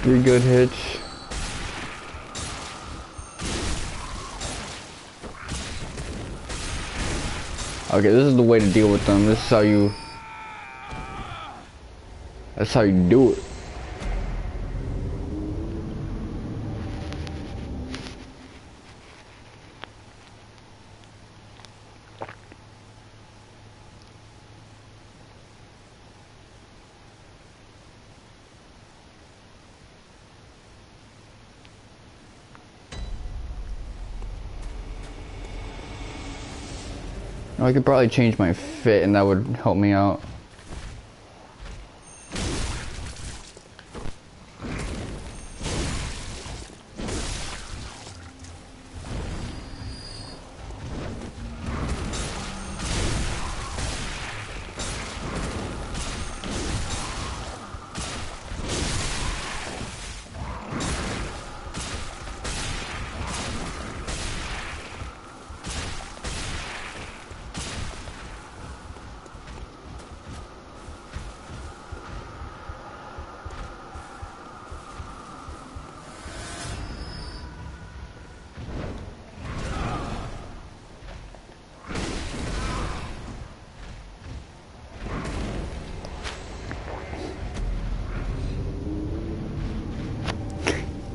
Three good hits. Okay, this is the way to deal with them. This is how you... That's how you do it. I could probably change my fit and that would help me out.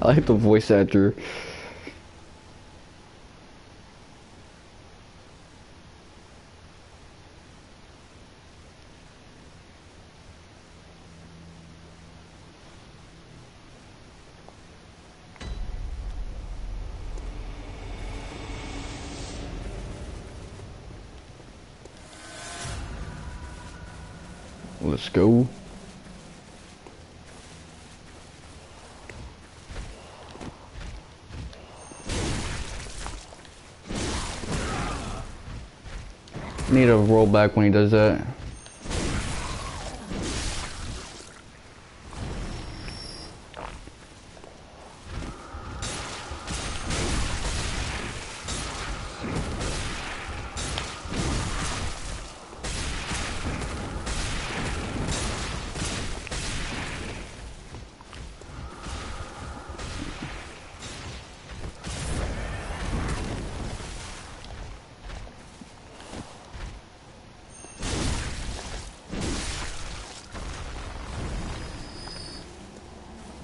I like the voice actor. Let's go. Need a roll back when he does that.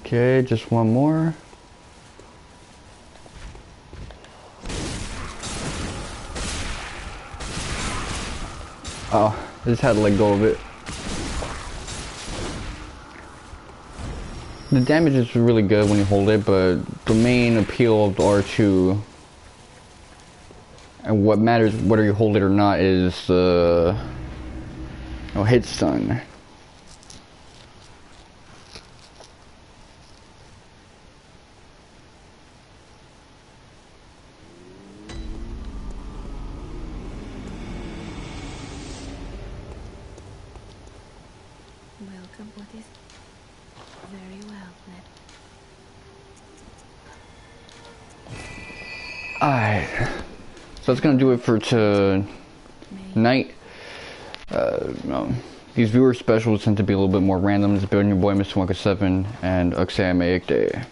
Okay, just one more. Oh, I just had to let go of it. The damage is really good when you hold it, but the main appeal of the R2 and what matters whether you hold it or not is the hit stun. Welcome, what is? Very well, Ned. Alright, so that's gonna do it for tonight. These viewer specials tend to be a little bit more random. It's been your boy Mr. 107 and Uxamaic Day.